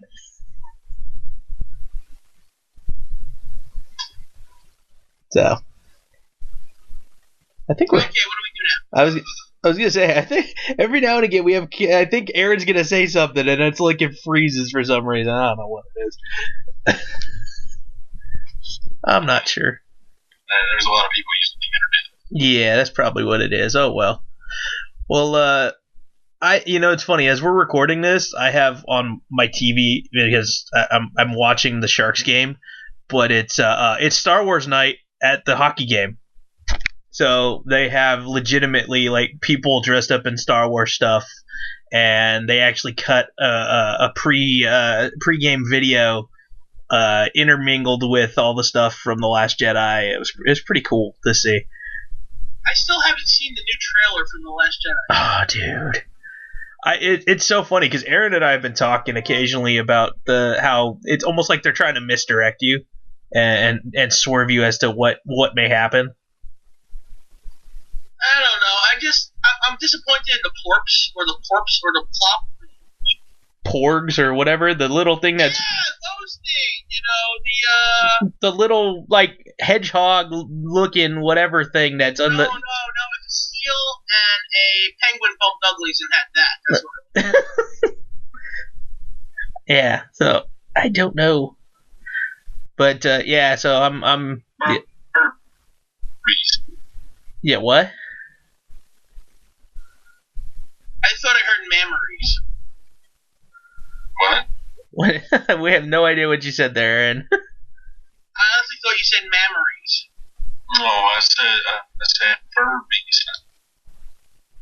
Speaker 1: So, I think we're.
Speaker 2: Okay, what do we do now?
Speaker 1: I was gonna say, I think every now and again we have. I think Aaron's gonna say something, and it's like it freezes for some reason. I don't know what it is. I'm not sure.
Speaker 3: There's a lot of people using the internet.
Speaker 1: Yeah, that's probably what it is. Oh well. Well, it's funny, as we're recording this, I have on my TV, because I'm watching the Sharks game, but it's Star Wars night at the hockey game. So they have legitimately like people dressed up in Star Wars stuff, and they actually cut a pre-game video intermingled with all the stuff from The Last Jedi. It was pretty cool to see.
Speaker 2: I still haven't seen the new trailer from The Last Jedi.
Speaker 1: Oh, dude. It's so funny because Aaron and I have been talking occasionally about how it's almost like they're trying to misdirect you and swerve you as to what may happen.
Speaker 2: I don't know. I I'm disappointed in the porps or the plop.
Speaker 1: Porgs or whatever, the little thing that's
Speaker 2: those things,
Speaker 1: the little like hedgehog looking whatever thing that's on the.
Speaker 2: No, it's a seal and a penguin bumped uglies and had that. That's what it was.
Speaker 1: Yeah, so I don't know, but yeah, so I'm yeah, what?
Speaker 2: I thought I heard mammaries.
Speaker 3: What?
Speaker 1: We have no idea what you said there, Aaron.
Speaker 2: I honestly thought you said mammaries.
Speaker 3: No, I said Furbies.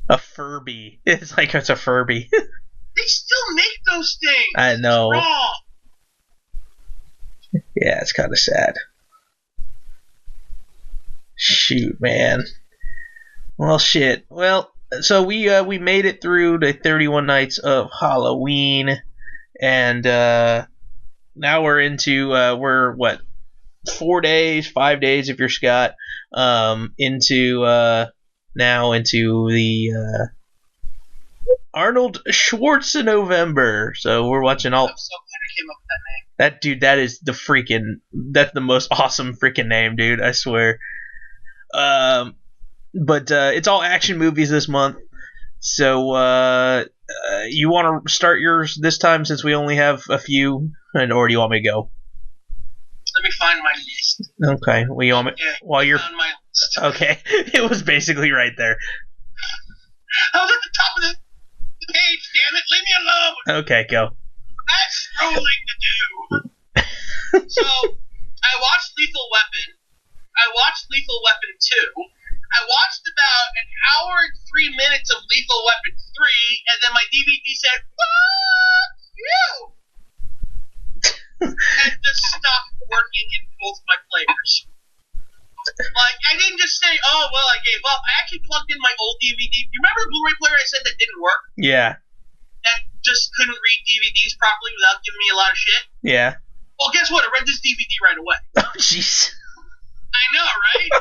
Speaker 1: A Furby. It's like it's a Furby.
Speaker 2: They still make those things.
Speaker 1: I know.
Speaker 2: It's wrong.
Speaker 1: Yeah, it's kind of sad. Shoot, man. Well, shit. Well, so we made it through the 31 nights of Halloween, and now we're into we're what 5 days if you're Scott, into now into the Arnold SchwarzeNovember. So we're watching all.
Speaker 2: I'm so glad I came up with that name.
Speaker 1: That dude, that's the most awesome freaking name, dude. I swear. But it's all action movies this month. So you want to start yours this time since we only have a few, or do you want me to go?
Speaker 2: Let me find my list.
Speaker 1: Okay. Well, you want me,
Speaker 2: Yeah,
Speaker 1: while you're
Speaker 2: found my list.
Speaker 1: okay. It was basically right there.
Speaker 2: I was at the top of the page. Damn it! Leave me alone.
Speaker 1: Okay, go.
Speaker 2: That's scrolling to do. So I watched Lethal Weapon. I watched Lethal Weapon 2. I watched about an hour and 3 minutes of Lethal Weapon 3, and then my DVD said, "Fuck you!" and just stopped working in both my players. Like, I didn't just say, "Oh, well, I gave up." I actually plugged in my old DVD. You remember the Blu-ray player I said that didn't work?
Speaker 1: Yeah.
Speaker 2: That just couldn't read DVDs properly without giving me a lot of shit?
Speaker 1: Yeah.
Speaker 2: Well, guess what? I read this DVD right away.
Speaker 1: Oh, jeez.
Speaker 2: I know, right?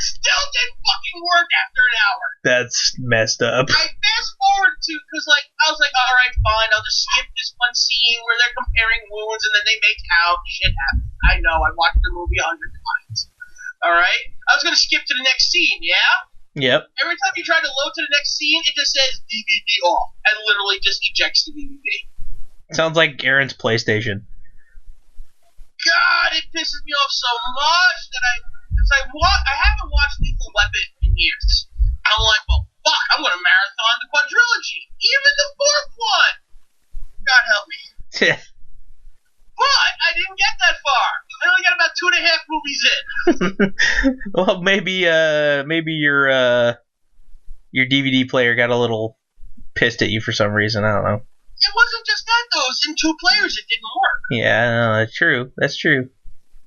Speaker 2: Still didn't fucking work after an hour.
Speaker 1: That's messed up.
Speaker 2: I fast forward to, because like, I was like, alright, fine, I'll just skip this one scene where they're comparing wounds and then they make out, shit happens. I know, I watched the movie 100 times. Alright? I was gonna skip to the next scene, yeah?
Speaker 1: Yep.
Speaker 2: Every time you try to load to the next scene, it just says DVD off, and literally just ejects the DVD.
Speaker 1: Sounds like Aaron's PlayStation.
Speaker 2: God, it pisses me off so much that I haven't watched Lethal Weapon in years. I'm like, well, fuck, I'm going to marathon the quadrilogy, even the fourth one. God help me. But I didn't get that far. I only got about 2.5 movies in.
Speaker 1: Well, maybe your DVD player got a little pissed at you for some reason. I don't know.
Speaker 2: It wasn't just that, though. It was in 2 players. It didn't work.
Speaker 1: Yeah, no, that's true. That's true.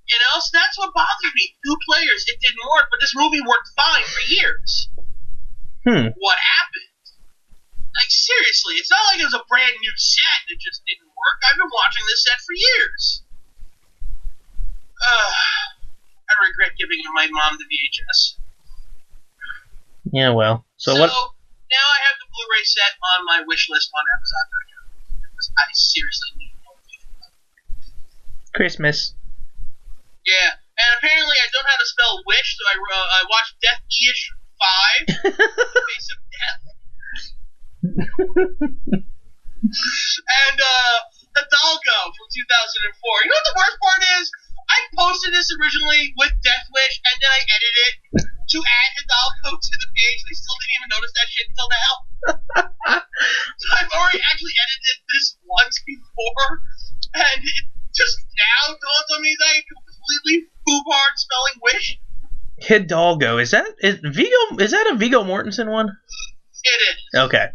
Speaker 2: You know, so that's what bothered me. 2 players, it didn't work, but this movie worked fine for years. What happened? Like, seriously, it's not like it was a brand new set that just didn't work. I've been watching this set for years. I regret giving my mom the VHS.
Speaker 1: Yeah, well. So what?
Speaker 2: Now I have the Blu-ray set on my wish list on Amazon.com. I seriously need more.
Speaker 1: Christmas.
Speaker 2: Yeah, and apparently I don't know how to spell wish, so I watched Death-ish 5, Face of Death. And Hidalgo from 2004. You know what the worst part is? I posted this originally with Death Wish, and then I edited it to add Hidalgo to the page. They still didn't even notice that shit until now. So I've already actually edited this once before, and it just now dawns on me that I completely foobarred spelling wish.
Speaker 1: Hidalgo, is that a Viggo Mortensen one?
Speaker 2: It is.
Speaker 1: Okay.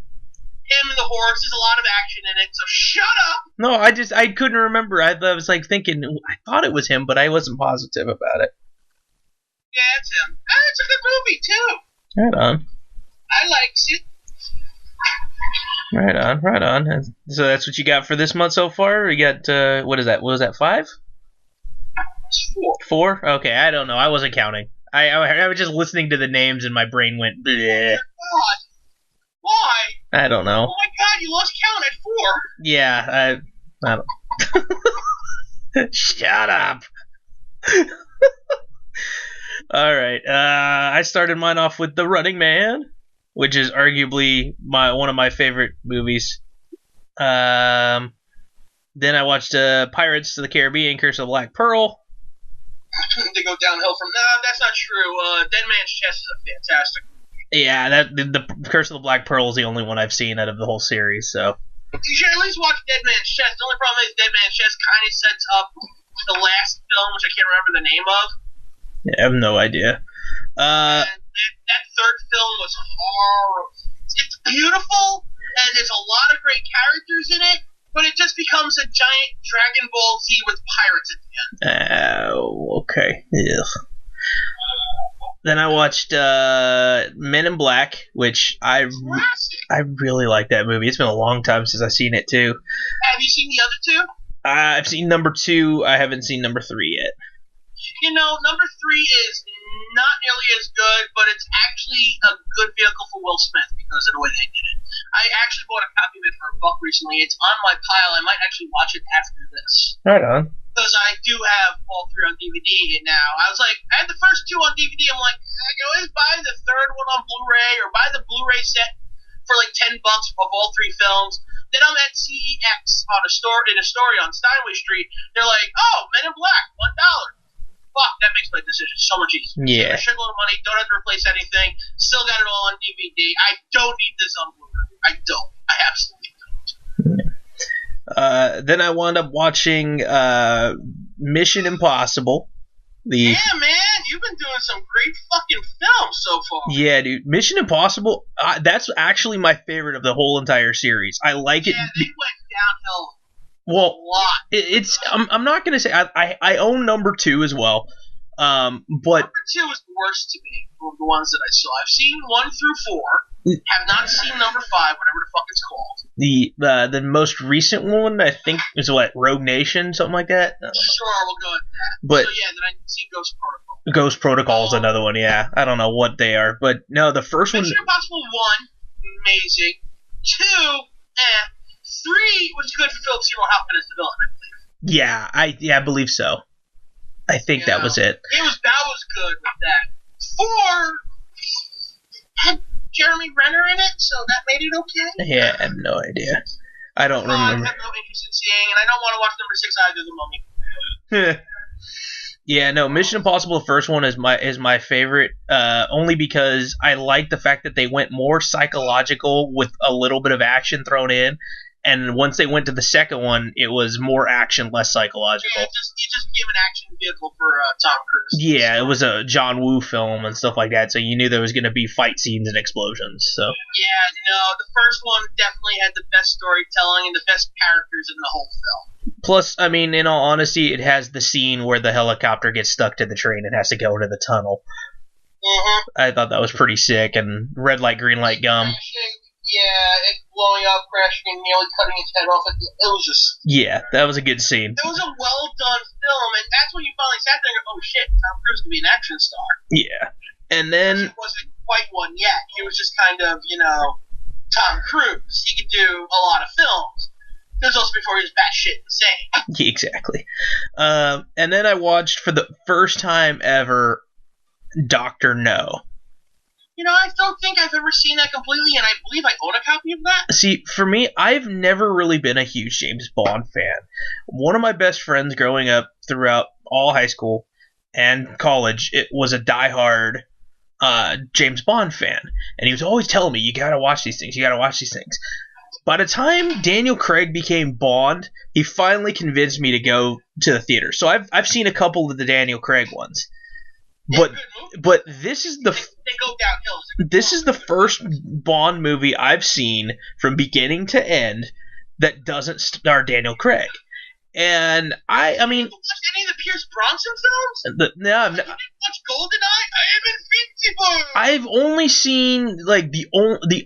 Speaker 2: Him and the horse. There's a lot of action in it, so shut up!
Speaker 1: No, I couldn't remember. I was like thinking, I thought it was him, but I wasn't positive about it.
Speaker 2: Yeah, it's him. And it's a good movie, too.
Speaker 1: Right on.
Speaker 2: I likes it.
Speaker 1: Right on, right on. So that's what you got for this month so far? You got, what is that? What was that, 5?
Speaker 2: It's 4.
Speaker 1: 4? Okay, I don't know. I wasn't counting. I was just listening to the names and my brain went bleh.
Speaker 2: God. Why?
Speaker 1: I don't know.
Speaker 2: Oh my God, you lost count at 4.
Speaker 1: Yeah, I don't. Shut up. All right. I started mine off with The Running Man, which is arguably one of my favorite movies. Then I watched Pirates of the Caribbean: Curse of the Black Pearl.
Speaker 2: They go downhill from that. That's not true. Dead Man's Chest is a fantastic movie.
Speaker 1: Yeah, the Curse of the Black Pearl is the only one I've seen out of the whole series. So
Speaker 2: you should at least watch Dead Man's Chest. The only problem is Dead Man's Chest kind of sets up the last film, which I can't remember the name of.
Speaker 1: Yeah, I have no idea.
Speaker 2: And that third film was horrible. It's beautiful, and there's a lot of great characters in it, but it just becomes a giant Dragon Ball Z with pirates at the end.
Speaker 1: Oh, okay. Ugh. Then I watched Men in Black, which I really like that movie. It's been a long time since I've seen it too.
Speaker 2: Have you seen the other 2?
Speaker 1: I've seen number 2. I haven't seen number 3 yet.
Speaker 2: You know, number 3 is not nearly as good, but it's actually a good vehicle for Will Smith because of the way they did it. I actually bought a copy of it for $1 recently. It's on my pile. I might actually watch it after this.
Speaker 1: Right on.
Speaker 2: Because I do have all 3 on DVD now. I was like, I had the first 2 on DVD. I'm like, I can always buy the third one on Blu-ray or buy the Blu-ray set for like $10 of all 3 films. Then I'm at CEX on a store on Steinway Street. They're like, oh, Men in Black, $1. Fuck, that makes my decision so much easier.
Speaker 1: Yeah.
Speaker 2: Save a shitload of money, don't have to replace anything. Still got it all on DVD. I don't need this on Blu-ray. I don't. I absolutely don't.
Speaker 1: Then I wound up watching Mission Impossible.
Speaker 2: Yeah, man, you've been doing some great fucking films so far.
Speaker 1: Yeah, dude. Mission Impossible, that's actually my favorite of the whole entire series. I like it.
Speaker 2: Yeah, they went downhill.
Speaker 1: Well,
Speaker 2: it's
Speaker 1: I'm not gonna say I own number 2 as well, but
Speaker 2: number 2 is the worst to me of the ones that I saw. I've seen 1 through 4. Have not seen number 5, whatever the fuck it's called.
Speaker 1: The most recent one I think is Rogue Nation, something like that.
Speaker 2: Sure, we'll go with that.
Speaker 1: But
Speaker 2: so yeah, then I see Ghost Protocol.
Speaker 1: Ghost Protocol is another one. Yeah, I don't know what they are, but no, the first one.
Speaker 2: Mission Impossible 1, amazing. 2, 3 was good for Philip Seymour Hoffman as the villain, I believe.
Speaker 1: Yeah, I believe so. I think that was it.
Speaker 2: That was good with that. 4 had Jeremy Renner in it, so that made it okay.
Speaker 1: Yeah, I have no idea. I don't remember.
Speaker 2: I have no interest in seeing, and I don't want to watch number 6 either, The Mummy.
Speaker 1: Yeah, no, Mission Impossible, the first one is my favorite, only because I like the fact that they went more psychological with a little bit of action thrown in. And once they went to the second one, it was more action, less psychological.
Speaker 2: Yeah, you just became an action vehicle for Tom Cruise.
Speaker 1: Yeah, it was a John Woo film and stuff like that, so you knew there was going to be fight scenes and explosions. So.
Speaker 2: Yeah, no, the first one definitely had the best storytelling and the best characters in the whole film.
Speaker 1: Plus, I mean, in all honesty, it has the scene where the helicopter gets stuck to the train and has to go into the tunnel.
Speaker 2: Mm-hmm.
Speaker 1: I thought that was pretty sick, and red light, green light gum.
Speaker 2: Yeah, it blowing up, crashing, and nearly cutting his head off. It was just...
Speaker 1: Yeah, that was a good scene.
Speaker 2: It was a well-done film, and that's when you finally sat there and go, oh shit, Tom Cruise could be an action star.
Speaker 1: Yeah. And then...
Speaker 2: He wasn't quite one yet. He was just kind of, Tom Cruise. He could do a lot of films. This was also before he was batshit insane.
Speaker 1: Yeah, exactly. And then I watched, for the first time ever, Dr. No.
Speaker 2: I don't think I've ever seen that completely, and I believe I own a copy of that.
Speaker 1: See, for me, I've never really been a huge James Bond fan. One of my best friends growing up throughout all high school and college, it was a diehard James Bond fan. And he was always telling me, you gotta watch these things, By the time Daniel Craig became Bond, he finally convinced me to go to the theater. So I've seen a couple of the Daniel Craig ones. But this is the
Speaker 2: they go downhill.
Speaker 1: This is the first Bond movie I've seen from beginning to end that doesn't star Daniel Craig. And I mean,
Speaker 2: you watched any of the Pierce Bronson films?
Speaker 1: No, I've
Speaker 2: not. You didn't watch GoldenEye? I am invincible.
Speaker 1: I've only seen like the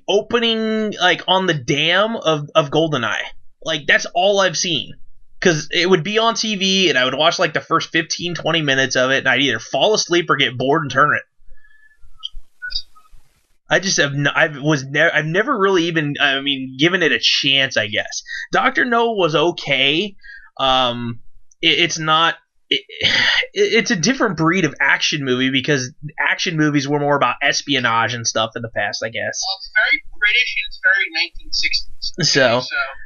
Speaker 1: opening, like on the dam of GoldenEye. Like that's all I've seen. because it would be on TV, and I would watch like the first 15, 20 minutes of it, and I'd either fall asleep or get bored and turn it. I just have I've never really even given it a chance. I guess Dr. No was okay. It's not. It's a different breed of action movie because action movies were more about espionage and stuff in the past, I guess.
Speaker 2: Well, it's very British and it's very 1960s.
Speaker 1: So,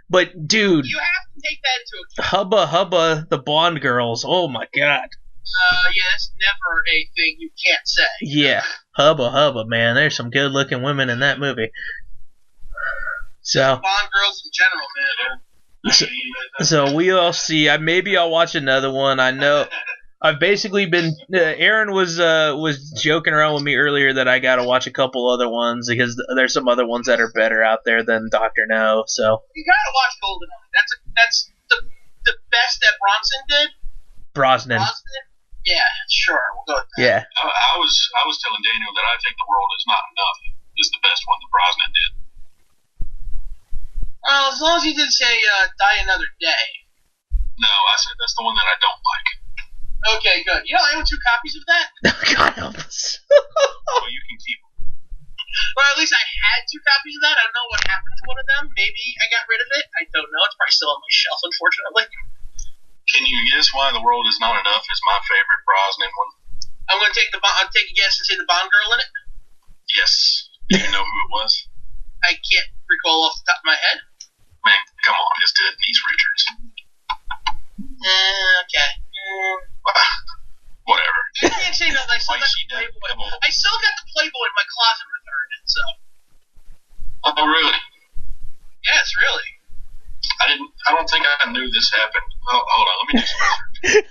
Speaker 1: but dude,
Speaker 2: you have to take that into account.
Speaker 1: Hubba Hubba, the Bond girls. Oh my god.
Speaker 2: Yeah, that's never a thing you can't say.
Speaker 1: Yeah, Hubba Hubba, man. There's some good-looking women in that movie. So
Speaker 2: Bond girls in general, man.
Speaker 1: So we'll see. Maybe I'll watch another one. I know I've basically been. Aaron was joking around with me earlier that I got to watch a couple other ones because there's some other ones that are better out there than Dr. No. So
Speaker 2: you gotta watch GoldenEye. That's the best that Bronson did.
Speaker 1: Brosnan.
Speaker 2: Yeah, sure. We'll go with that.
Speaker 1: Yeah.
Speaker 3: I was telling Daniel that I think The World Is Not Enough is the best one that Brosnan did.
Speaker 2: Well, as long as you didn't say Die Another Day.
Speaker 3: No, I said that's the one that I don't like.
Speaker 2: Okay, good. You know, I own 2 copies of that.
Speaker 1: God help us.
Speaker 3: Well, you can keep them.
Speaker 2: Well, at least I had 2 copies of that. I don't know what happened to one of them. Maybe I got rid of it. I don't know. It's probably still on my shelf, unfortunately.
Speaker 3: Can you guess why The World Is Not Enough is my favorite Brosnan one?
Speaker 2: I'm gonna take I'll take a guess and say the Bond girl in it.
Speaker 3: Yes. Do you know who it was?
Speaker 2: I can't recall off the top of my head.
Speaker 3: Man, come on, it's Denise Richards.
Speaker 2: Okay.
Speaker 3: Whatever.
Speaker 2: I can't say nothing. I still got the Playboy. I still got the Playboy in my closet returned. So.
Speaker 3: Oh, really?
Speaker 2: Yes, really.
Speaker 3: I don't think I knew this happened. Oh, hold on, let me do some research.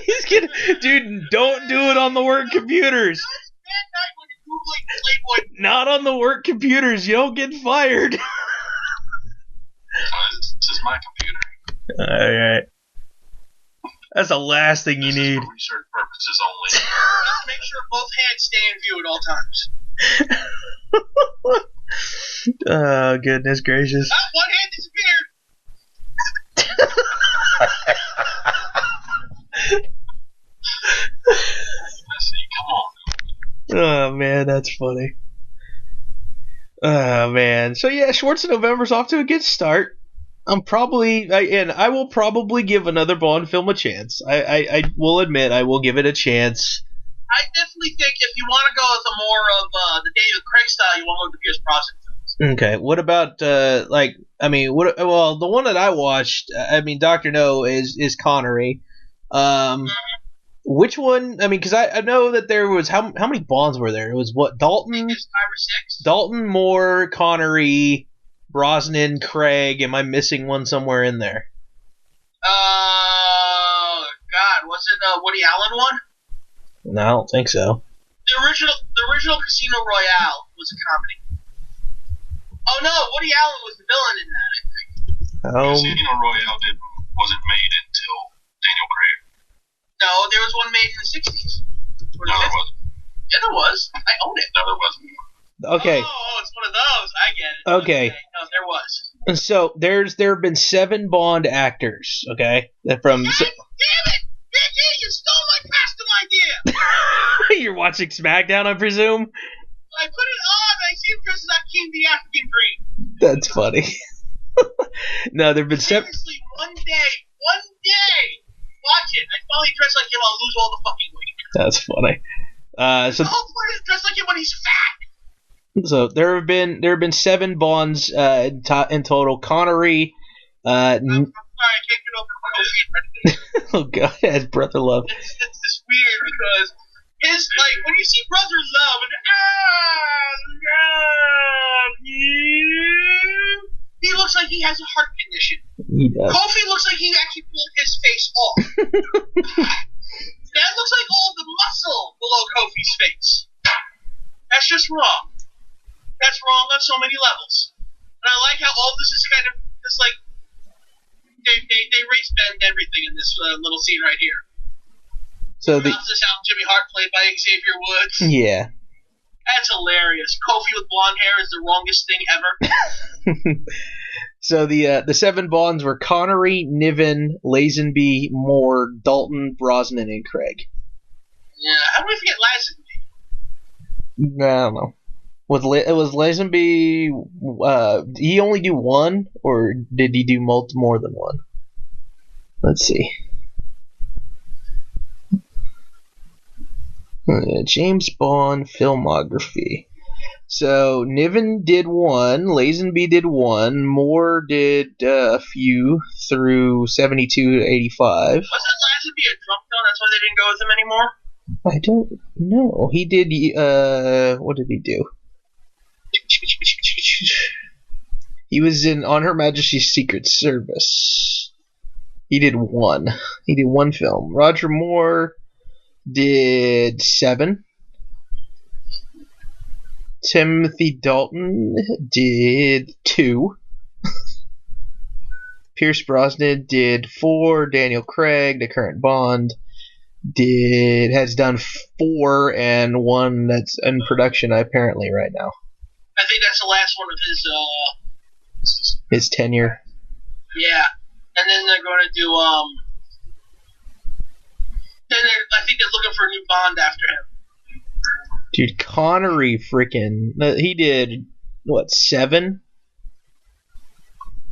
Speaker 1: He's gonna, dude. Don't do it on the work computers.
Speaker 2: That night when you're Googling Playboy.
Speaker 1: Not on the work computers. You don't get fired.
Speaker 3: This is my computer.
Speaker 1: All right. That's the last thing you need.
Speaker 3: For research purposes only.
Speaker 2: Just make sure both hands stay in view at all times.
Speaker 1: Oh, goodness gracious.
Speaker 2: One hand disappeared.
Speaker 3: Let's see, come on.
Speaker 1: Oh, man, that's funny. Oh, man. So, yeah, SchwarzeNovember's off to a good start. I will probably give another Bond film a chance. I will admit I will give it a chance.
Speaker 2: I definitely think if you want to go with a more of the David Craig style, you want to go with the Pierce Brosnan films.
Speaker 1: Okay, what about the one that I watched, Dr. No is Connery. Which one? Because I know that there was how many Bonds were there? It was what, Dalton?
Speaker 2: I think there's 5 or 6.
Speaker 1: Dalton, Moore, Connery, Brosnan, Craig. Am I missing one somewhere in there?
Speaker 2: God, was it Woody Allen one?
Speaker 1: No, I don't think so.
Speaker 2: The original Casino Royale was a comedy. Oh no, Woody Allen was the villain in that, I think.
Speaker 3: Casino Royale wasn't made until Daniel Craig.
Speaker 2: No, there was one made in the 60s.
Speaker 3: No, there wasn't.
Speaker 2: Yeah, there was. I own it.
Speaker 3: No, there wasn't.
Speaker 1: Okay.
Speaker 2: Oh, it's one of those. I get it.
Speaker 1: Okay.
Speaker 2: No, there was.
Speaker 1: So there have been 7 Bond actors. Okay, from.
Speaker 2: God damn it, Vicky! You stole my costume idea.
Speaker 1: You're watching SmackDown, I presume.
Speaker 2: I put it on. I see him dressed as King the African Green.
Speaker 1: That's funny. No, there've been 7.
Speaker 2: Seriously, one day, watch it. I finally dress like him. I'll lose all the fucking weight.
Speaker 1: That's funny.
Speaker 2: The whole point is dress like him when he's fat.
Speaker 1: So there have been 7 Bonds in total. Connery.
Speaker 2: I'm sorry, I can't get over my
Speaker 1: Oh God, has Brother Love.
Speaker 2: It's just weird because his when you see Brother Love and he looks like he has a heart condition.
Speaker 1: He does.
Speaker 2: Kofi looks like he actually pulled his face off. That looks like all the muscle below Kofi's face. That's just wrong. That's wrong on so many levels. And I like how all this is kind of just like they race bend everything in this little scene right here.
Speaker 1: So
Speaker 2: this out Jimmy Hart played by Xavier Woods.
Speaker 1: Yeah.
Speaker 2: That's hilarious. Kofi with blonde hair is the wrongest thing ever.
Speaker 1: So the 7 Bonds were Connery, Niven, Lazenby, Moore, Dalton, Brosnan, and Craig.
Speaker 2: Yeah, how do we forget Lazenby?
Speaker 1: I don't know. Was Lazenby? Did he only do one, or did he do more than one? Let's see. James Bond filmography. So Niven did 1, Lazenby did 1, Moore did a few through 72 to 85.
Speaker 2: Wasn't Lazenby a drunk though? That's why they didn't go with him anymore?
Speaker 1: I don't know. He did, what did he do? He was On Her Majesty's Secret Service. He did 1. He did 1 film. Roger Moore did 7. Timothy Dalton did 2. Pierce Brosnan did 4. Daniel Craig, the current Bond, has done 4, and 1 that's in production apparently right now.
Speaker 2: I think that's the last one of
Speaker 1: his tenure.
Speaker 2: Yeah, and then they're going to do I think they're looking for a new Bond after him.
Speaker 1: Dude, Connery he did, 7?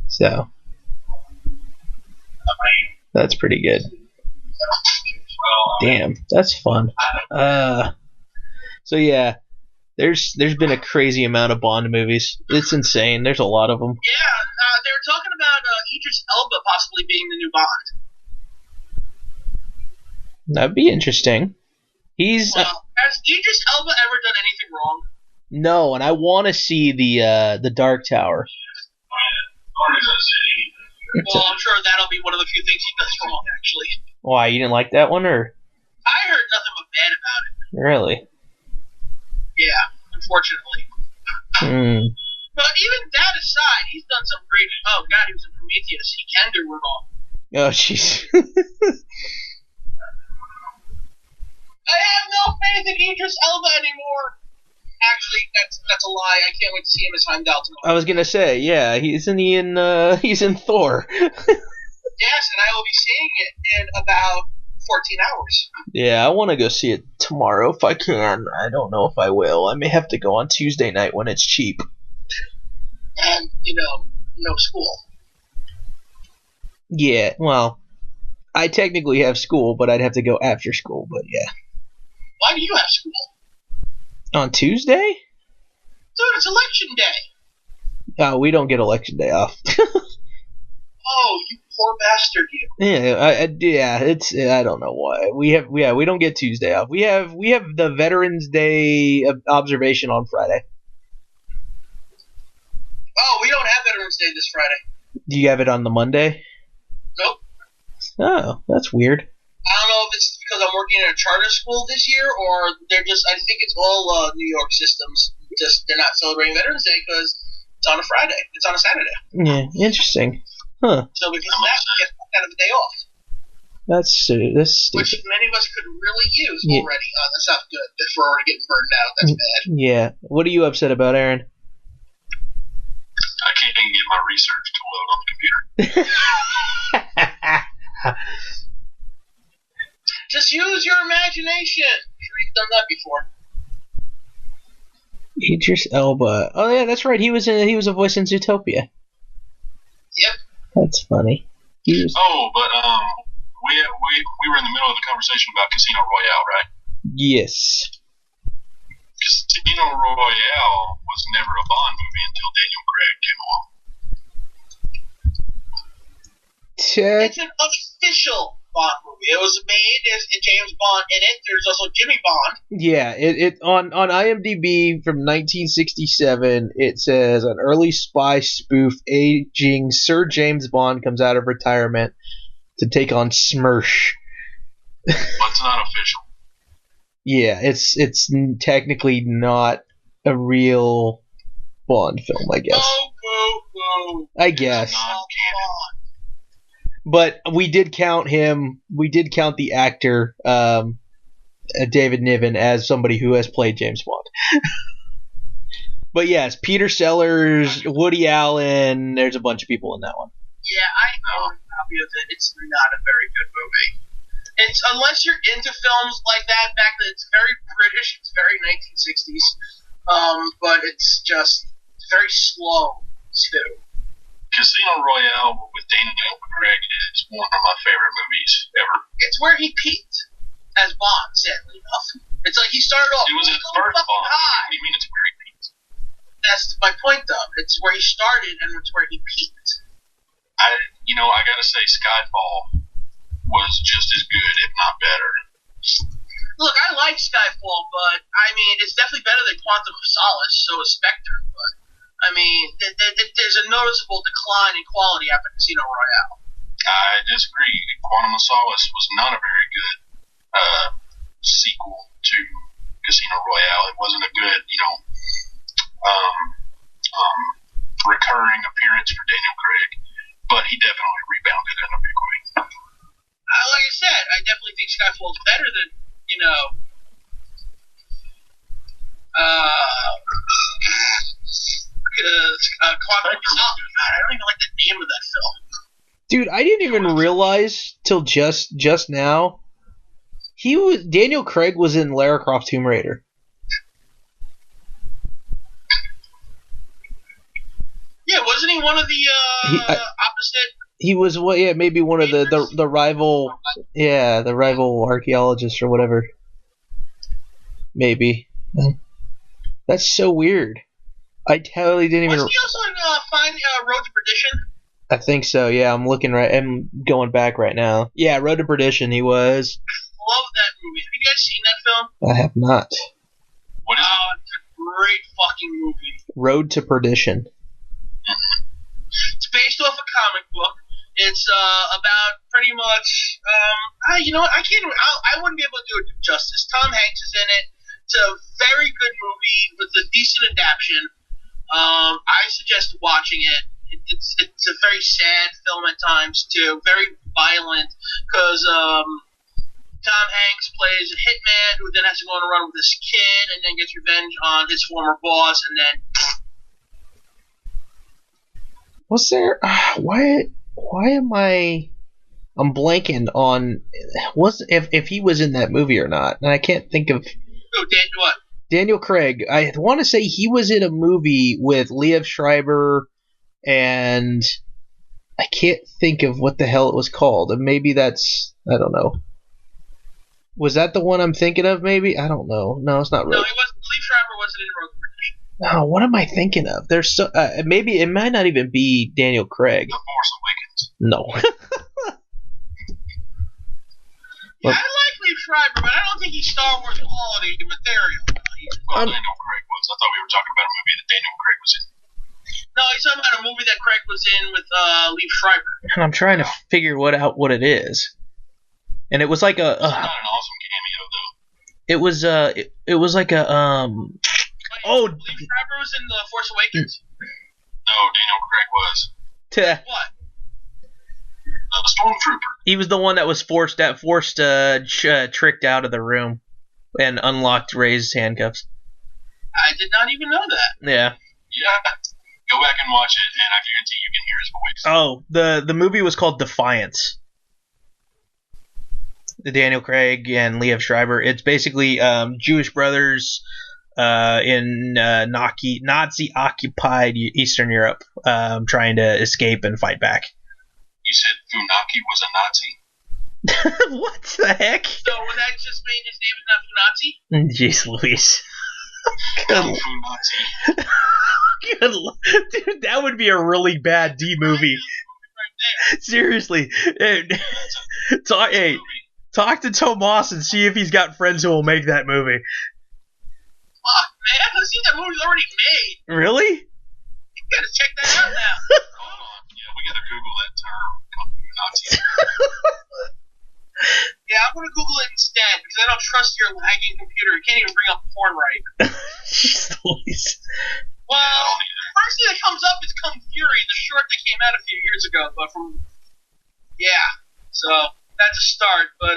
Speaker 1: So, that's pretty good. Damn, that's fun. So yeah, there's been a crazy amount of Bond movies. It's insane. There's a lot of them.
Speaker 2: Yeah, they were talking about Idris Elba possibly being the new Bond.
Speaker 1: That'd be interesting.
Speaker 2: Has Idris Elba ever done anything wrong?
Speaker 1: No, and I want to see the Dark Tower.
Speaker 2: Well, I'm sure that'll be one of the few things he does wrong, actually.
Speaker 1: Why, you didn't like that one, or?
Speaker 2: I heard nothing but bad about it.
Speaker 1: Really?
Speaker 2: Yeah, unfortunately. But even that aside, he's done some great. Oh God, he was in Prometheus. He can do it all.
Speaker 1: Oh, jeez.
Speaker 2: I have no faith in Idris Elba anymore. Actually, that's a lie. I can't wait to see him as Heimdall tomorrow.
Speaker 1: I was gonna say, yeah, he's in Thor.
Speaker 2: Yes, and I will be seeing it in about 14 hours.
Speaker 1: Yeah, I want to go see it tomorrow if I can. I don't know if I will. I may have to go on Tuesday night when it's cheap.
Speaker 2: And, no school.
Speaker 1: Yeah, well, I technically have school, but I'd have to go after school, but yeah.
Speaker 2: Why do you have school?
Speaker 1: On Tuesday?
Speaker 2: Dude, it's election day.
Speaker 1: Oh, we don't get election day off.
Speaker 2: Oh, you poor bastard, you.
Speaker 1: Yeah, I don't know why. We don't get Tuesday off. We have the Veterans Day observation on Friday.
Speaker 2: Oh, we don't have Veterans Day this Friday.
Speaker 1: Do you have it on the Monday?
Speaker 2: Nope.
Speaker 1: Oh, that's weird.
Speaker 2: I don't know if it's because I'm working in a charter school this year, or I think it's all New York systems. They're not celebrating Veterans Day because it's on a Friday. It's on a Saturday.
Speaker 1: Yeah, interesting. Huh.
Speaker 2: So because of that, we get kind of a day off.
Speaker 1: That's stupid.
Speaker 2: Which many of us could really use already. Oh, that's not good. If we're already getting burned out, that's bad.
Speaker 1: Yeah. What are you upset about, Aaron?
Speaker 3: I can't even get my research to load on the computer.
Speaker 2: Just use your imagination. I'm sure you've done that before.
Speaker 1: Idris Elba. Oh yeah, that's right. He was a voice in Zootopia.
Speaker 2: Yep.
Speaker 1: That's funny.
Speaker 3: But we were in the middle of the conversation about Casino Royale, right?
Speaker 1: Yes.
Speaker 3: Casino Royale was never a Bond movie until Daniel Craig came along.
Speaker 2: It's an official Bond movie. It was made. There's James Bond in it. There's also Jimmy Bond.
Speaker 1: Yeah, it on IMDb from 1967. It says an early spy spoof aging Sir James Bond comes out of retirement to take on Smersh.
Speaker 3: But it's not official.
Speaker 1: Yeah, it's technically not a real Bond film, I guess.
Speaker 2: Oh.
Speaker 1: I guess. But we did count him. We did count the actor, David Niven, as somebody who has played James Bond. But yes, Peter Sellers, Woody Allen. There's a bunch of people in that one.
Speaker 2: Yeah, I own a copy of it. It's not a very good movie. It's unless you're into films like that. Back then, it's very British. It's very 1960s. But it's just very slow too.
Speaker 3: Casino Royale with Daniel Craig is one of my favorite movies ever.
Speaker 2: It's where he peaked as Bond, sadly enough. It's like he started off.
Speaker 3: It was his first Bond. What do you mean it's where he peaked?
Speaker 2: That's my point, though. It's where he started and it's where he peaked.
Speaker 3: I gotta say, Skyfall was just as good, if not better.
Speaker 2: Look, I like Skyfall, but I mean, it's definitely better than Quantum of Solace. So is Spectre, but I mean, there's a noticeable decline in quality after Casino Royale.
Speaker 3: I disagree. Quantum of Solace was not a very good sequel to Casino Royale. It wasn't a good, recurring appearance for Daniel Craig, but he definitely rebounded in a big way.
Speaker 2: Like I said, I definitely think Skyfall is better than, Quantum of Solace. I don't even like the name of that film.
Speaker 1: Dude, I didn't even realize till just now. Daniel Craig was in Lara Croft Tomb Raider.
Speaker 2: Yeah, wasn't he one of the opposite?
Speaker 1: He was maybe one of the rival, the rival archaeologists or whatever. Maybe. That's so weird. I totally didn't even.
Speaker 2: Was he also in Road to Perdition?
Speaker 1: I think so. Yeah, I'm going back right now. Yeah, Road to Perdition. He was.
Speaker 2: Love that movie. Have you guys seen that film?
Speaker 1: I have not.
Speaker 2: What is it? It's a great fucking movie.
Speaker 1: Road to Perdition.
Speaker 2: It's based off a comic book. It's about pretty much. You know what? I wouldn't be able to do it justice. Tom Hanks is in it. It's a very good movie with a decent adaptation. I suggest watching it. It's a very sad film at times too. Very violent because Tom Hanks plays a hitman who then has to go on a run with this kid and then gets revenge on his former boss and then.
Speaker 1: Was there? Why am I'm blanking on if he was in that movie or not, and I can't think of.
Speaker 2: What?
Speaker 1: Daniel Craig. I want to say he was in a movie with Liev Schreiber, and I can't think of what the hell it was called. And maybe that's, I don't know. Was that the one I'm thinking of? Maybe, I don't know. No, it's not.
Speaker 2: No, he wasn't. Liev Schreiber wasn't in Road to Perdition.
Speaker 1: Oh, what am I thinking of? There's so maybe it might not even be Daniel Craig.
Speaker 3: The Force Awakens.
Speaker 1: No.
Speaker 2: Yeah, I like Liev Schreiber, but I don't think he's Star Wars quality material.
Speaker 3: Well, Daniel Craig was. I thought we were talking about a movie that Daniel Craig was in.
Speaker 2: No, he's talking about a movie that Craig was in with Liev Schreiber.
Speaker 1: And I'm trying to figure out what it is. And it was like a.
Speaker 3: It's not an awesome cameo though.
Speaker 1: It was like a Oh.
Speaker 2: Liev Schreiber was in The Force Awakens.
Speaker 3: No, Daniel Craig was.
Speaker 2: What?
Speaker 3: The Stormtrooper.
Speaker 1: He was the one that was tricked out of the room and unlocked Rey's handcuffs.
Speaker 2: I did not even know that.
Speaker 1: Yeah.
Speaker 3: Yeah. Go back and watch it, and I guarantee you can hear his voice.
Speaker 1: Oh, the movie was called Defiance. The Daniel Craig and Liev Schreiber. It's basically Jewish brothers in Nazi-occupied Eastern Europe trying to escape and fight back.
Speaker 3: You said Funaki was a Nazi?
Speaker 1: What the heck?
Speaker 2: So would that just mean his name is not Funazzi?
Speaker 1: Jeez Louise. Good. Good. Dude, that would be a really bad D movie.
Speaker 2: Right
Speaker 1: Seriously. Talk to Tomas and see if he's got friends who will make that movie.
Speaker 2: Fuck, man. I see that movie's already made.
Speaker 1: Really?
Speaker 2: You gotta check that out now.
Speaker 3: Hold on. Yeah, we gotta Google that term. Nazi.
Speaker 2: Yeah, I'm gonna Google it instead because I don't trust your lagging computer. You can't even bring up porn right.
Speaker 1: Jeez Louise.
Speaker 2: Well, the first thing that comes up is Kung Fury, the short that came out a few years ago. But so that's a start. But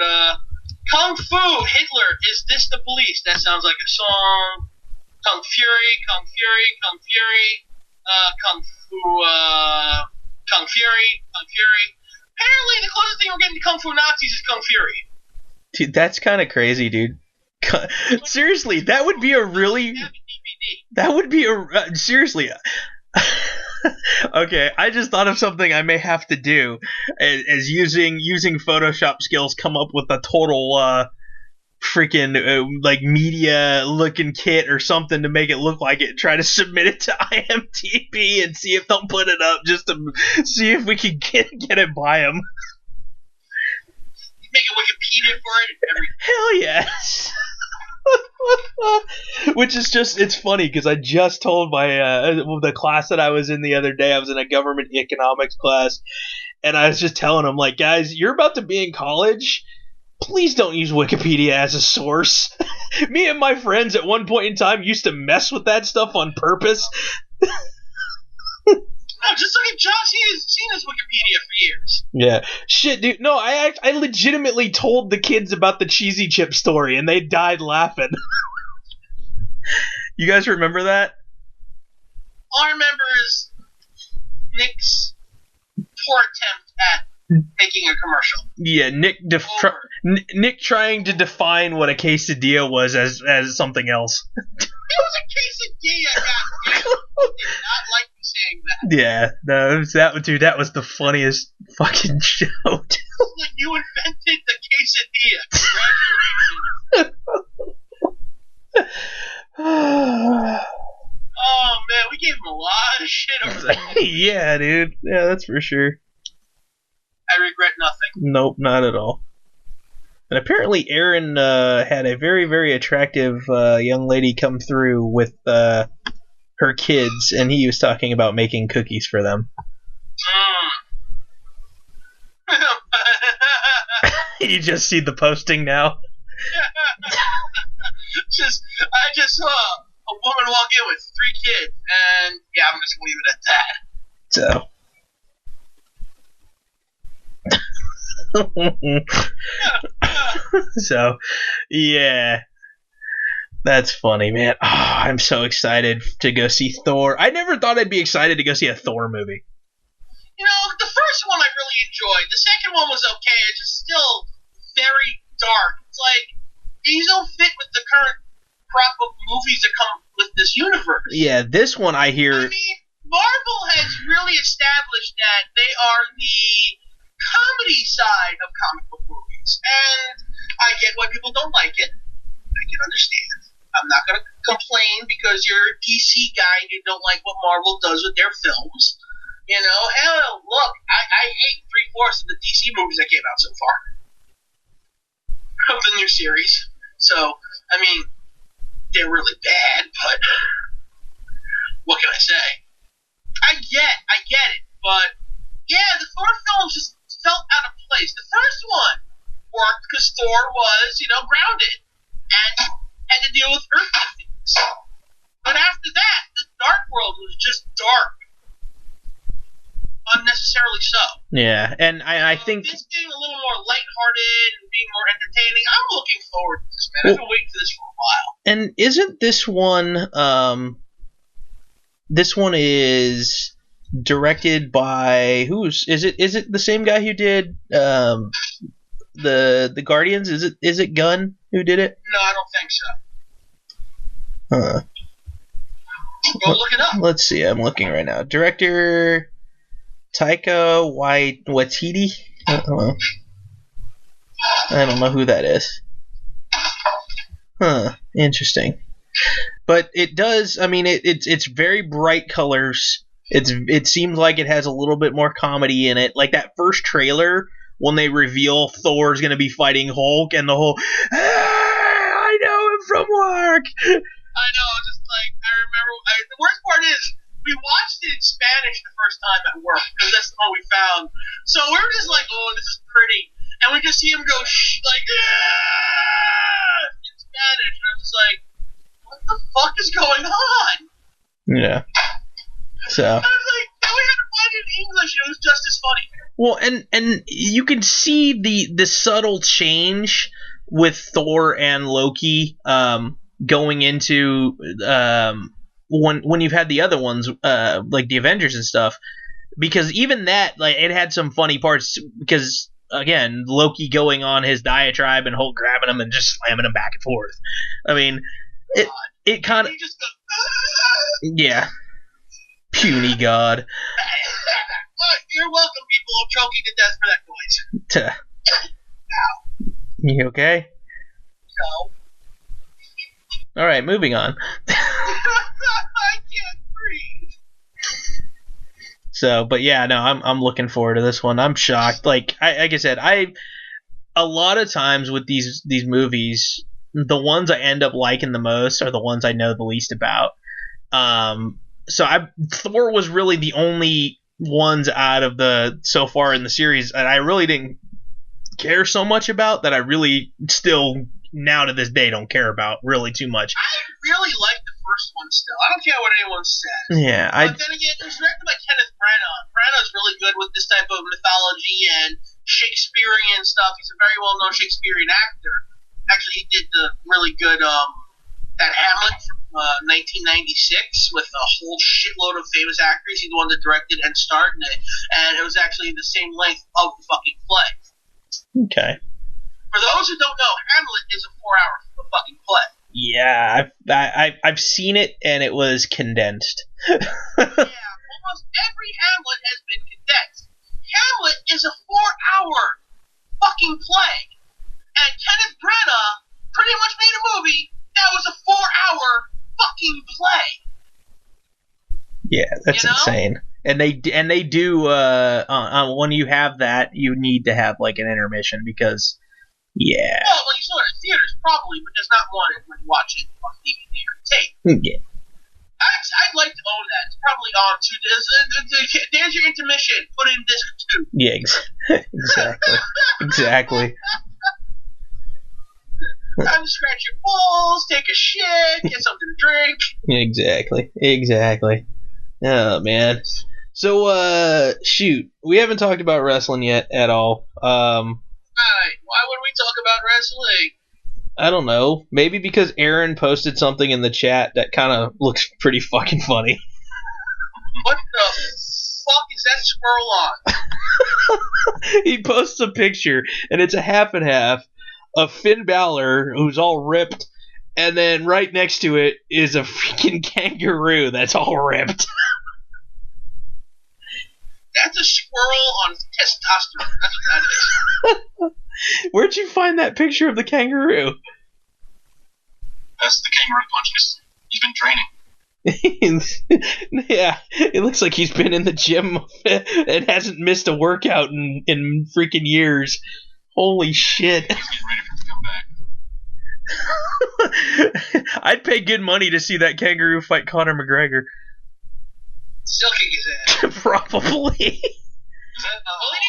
Speaker 2: Kung Fu Hitler, is this the police? That sounds like a song. Kung Fury, Kung Fury, Kung Fury, Kung Fu, Kung Fury, Kung Fury. Apparently, the closest thing we're getting to Kung Fu Nazis is Kung Fury.
Speaker 1: Dude, that's kind of crazy, dude. Seriously, that would be a really... That would be a... seriously. Okay, I just thought of something I may have to do as using Photoshop skills come up with a total freaking like media looking kit or something to make it look like it. Try to submit it to IMDb and see if they'll put it up just to see if we can get it by them.
Speaker 2: Make a Wikipedia for it and everything.
Speaker 1: Hell yes. Which is just, it's funny because I just told my the class that I was in the other day, I was in a government economics class, and I was just telling them, like, guys, you're about to be in college, please don't use Wikipedia as a source. Me and my friends at one point in time used to mess with that stuff on purpose.
Speaker 2: No, just look at Josh. He has seen his Wikipedia for years.
Speaker 1: Yeah. Shit, dude. No, I legitimately told the kids about the cheesy chip story, and they died laughing. You guys remember that?
Speaker 2: All I remember is Nick's poor attempt at making a commercial.
Speaker 1: Yeah, Nick trying to define what a quesadilla was as something else.
Speaker 2: It was a quesadilla, goddammit. I did not like you saying that.
Speaker 1: Yeah, no, that was the funniest fucking show.
Speaker 2: Like, you invented the quesadilla. Congratulations. Oh man, we gave him a lot of shit over that.
Speaker 1: Yeah, dude. Yeah, that's for sure.
Speaker 2: I regret nothing.
Speaker 1: Nope, not at all. And apparently Aaron had a very, very attractive young lady come through with her kids, and he was talking about making cookies for them. You just see the posting now?
Speaker 2: I just saw a woman walk in with 3 kids, and yeah, I'm just leaving it at that.
Speaker 1: So, yeah, that's funny, man. Oh, I'm so excited to go see Thor. I never thought I'd be excited to go see a Thor movie.
Speaker 2: You know, the first one I really enjoyed. The second one was okay. It's just still very dark. It's like, these don't fit with the current crop of movies that come with this universe.
Speaker 1: Yeah, this one I hear...
Speaker 2: I mean, Marvel has really established that they are the comedy side of comic book movies, and I get why people don't like it. I can understand. I'm not going to complain because you're a DC guy and you don't like what Marvel does with their films. You know, hell, look, I hate 3/4 of the DC movies that came out so far of the new series. So, I mean, they're really bad, but what can I say? I get it, but yeah, the Thor films just felt out of place. The first one worked because Thor was, grounded and had to deal with earthly things. But after that, the Dark World was just dark. Unnecessarily so.
Speaker 1: Yeah, and I think...
Speaker 2: This being a little more lighthearted and being more entertaining, I'm looking forward to this, man. I've been waiting for this for a while.
Speaker 1: And isn't this one... this one is... directed by is it the same guy who did the Guardians? Is it Gunn who did it?
Speaker 2: No, I don't think so. Go look it up.
Speaker 1: Let's see. I'm looking right now. Director Taika Waititi. I don't know who that is. Huh. Interesting. But it does. I mean, it's very bright colors. It seems like it has a little bit more comedy in it. Like that first trailer when they reveal Thor's going to be fighting Hulk and the whole, I know him from work.
Speaker 2: I know, just like, I remember, the worst part is, we watched it in Spanish the first time at work, because that's the one we found. So we were just like, oh, this is pretty. And we just see him go, like, in Spanish. And I'm just like, what the fuck is going on?
Speaker 1: Yeah. So.
Speaker 2: I was like, now we had to find it in English, and it was just as funny.
Speaker 1: Well, and you can see the subtle change with Thor and Loki. going into when you've had the other ones like the Avengers and stuff, because even that, like, it had some funny parts because again, Loki going on his diatribe and Hulk grabbing him and just slamming him back and forth. I mean, it kind of, yeah, puny god.
Speaker 2: You're welcome, people. I'm choking to death for that noise.
Speaker 1: You okay?
Speaker 2: No.
Speaker 1: All right, moving on.
Speaker 2: I can't breathe.
Speaker 1: So, but yeah, no, I'm looking forward to this one. I'm shocked. Like I said, a lot of times with these movies, the ones I end up liking the most are the ones I know the least about. So Thor was really the only ones out of the so far in the series that I really didn't care so much about, that I really still now to this day don't care about really too much.
Speaker 2: I really like the first one still. I don't care what anyone says.
Speaker 1: Yeah,
Speaker 2: but then again, it was directed by Kenneth Branagh. Branagh's really good with this type of mythology and Shakespearean stuff. He's a very well-known Shakespearean actor. Actually, he did the really good that Hamlet from 1996 with a whole shitload of famous actors. He's the one that directed and starred in it, and it was actually the same length of the fucking play.
Speaker 1: Okay.
Speaker 2: For those who don't know, Hamlet is a 4-hour fucking play.
Speaker 1: Yeah, I've seen it, and it was condensed.
Speaker 2: Yeah, almost every Hamlet has been condensed. Hamlet is a 4-hour fucking play, and Kenneth Branagh pretty much made a movie that was a 4-hour fucking play.
Speaker 1: Yeah, that's insane. And they do when you have that, you need to have like an intermission because. Yeah.
Speaker 2: Well, when you saw it in theaters, probably, but there's not one when you watch it on DVD or tape.
Speaker 1: Yeah.
Speaker 2: I'd like to own that. It's probably on too. There's your intermission. Put in disc 2.
Speaker 1: Yeah, exactly. Exactly.
Speaker 2: Time to scratch your balls, take a shit, get something to drink.
Speaker 1: Exactly. Oh man. So shoot, we haven't talked about wrestling yet at all.
Speaker 2: Why would we talk about wrestling?
Speaker 1: I don't know. Maybe because Aaron posted something in the chat that kind of looks pretty fucking funny.
Speaker 2: What the fuck is that squirrel on?
Speaker 1: He posts a picture, and it's a half and half of Finn Balor, who's all ripped, and then right next to it is a freaking kangaroo that's all ripped.
Speaker 2: That's a squirrel on testosterone. That's what that is.
Speaker 1: Where'd you find that picture of the kangaroo?
Speaker 3: That's the kangaroo punches. He's been training.
Speaker 1: Yeah, it looks like he's been in the gym and hasn't missed a workout in freaking years. Holy shit.
Speaker 3: He's getting ready for it to come back.
Speaker 1: I'd pay good money to see that kangaroo fight Conor McGregor.
Speaker 2: Still kick his ass.
Speaker 1: Probably.
Speaker 2: All he needs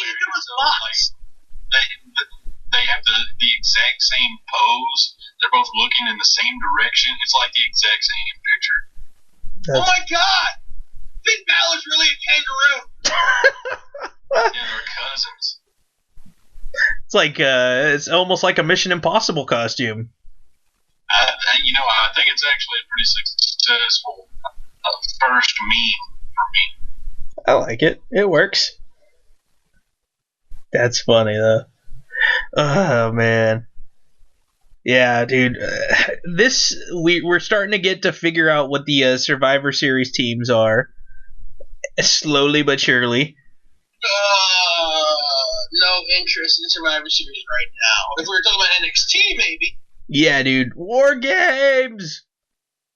Speaker 2: to do is box.
Speaker 3: They have the exact same pose. They're both looking in the same direction. It's like the exact same picture.
Speaker 2: Oh my god! Finn Balor's really a kangaroo.
Speaker 3: Yeah, they're cousins.
Speaker 1: It's like it's almost like a Mission Impossible costume.
Speaker 3: I think it's actually a pretty successful first meme for me.
Speaker 1: I like it. It works. That's funny though. Oh man. Yeah, dude. We're starting to get to figure out what the Survivor Series teams are, slowly but surely.
Speaker 2: No interest in Survivor Series right now. If we were talking about NXT, maybe.
Speaker 1: Yeah, dude. War Games.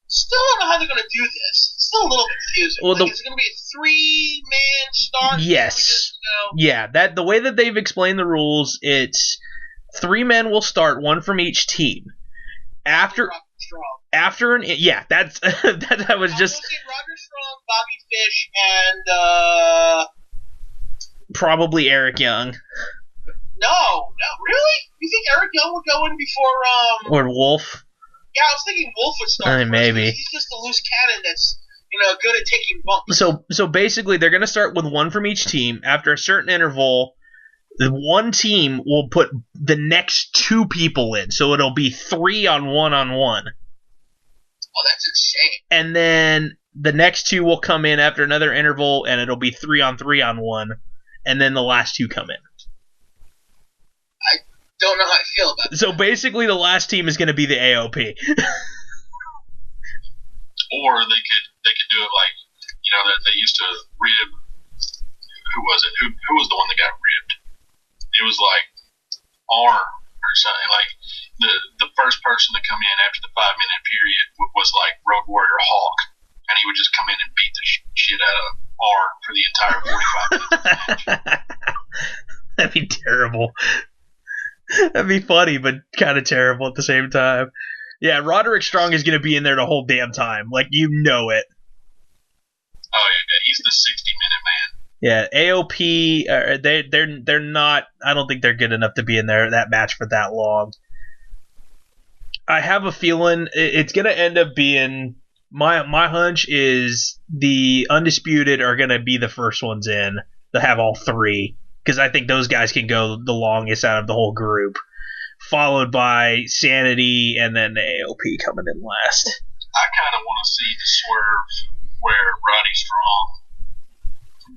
Speaker 2: Still don't know how they're gonna do this. It's still a little confusing.
Speaker 1: Well,
Speaker 2: is it gonna be a 3-man start?
Speaker 1: Yes. Yeah. The way that they've explained the rules, it's 3 men will start, 1 from each team. After that's that I was just.
Speaker 2: Roger Strong, Bobby Fish, and
Speaker 1: probably Eric Young.
Speaker 2: No, really? You think Eric Young would go in before
Speaker 1: or Wolf?
Speaker 2: Yeah, I was thinking Wolf would start.
Speaker 1: Maybe
Speaker 2: he's just a loose cannon that's good at taking bumps.
Speaker 1: So basically, they're gonna start with 1 from each team. After a certain interval, the one team will put the next 2 people in, so it'll be 3 on 1 on 1.
Speaker 2: Oh, that's insane.
Speaker 1: And then the next two will come in after another interval, and it'll be 3-on-3-on-1, and then the last two come in.
Speaker 2: I don't know how I feel about it.
Speaker 1: So basically, the last team is going to be the AOP.
Speaker 3: Or they could do it like, they used to rib. Who was it? Who was the one that got ribbed? It was like Arm or something. Like the first person to come in after the 5-minute period was like Road Warrior Hawk, and he would just come in and beat the shit out of Arm for the entire 45 minutes of the match.
Speaker 1: That'd be terrible. That'd be funny, but kind of terrible at the same time. Yeah, Roderick Strong is going to be in there the whole damn time. Like, you know it.
Speaker 3: Oh, yeah, he's the 60-minute man.
Speaker 1: Yeah, AOP, they're not, I don't think they're good enough to be in there that match for that long. I have a feeling it's going to end up being, my hunch is the Undisputed are going to be the first ones in to have all three, because I think those guys can go the longest out of the whole group, followed by Sanity and then the AOP coming in last.
Speaker 3: I kind of want to see the swerve where Roddy Strong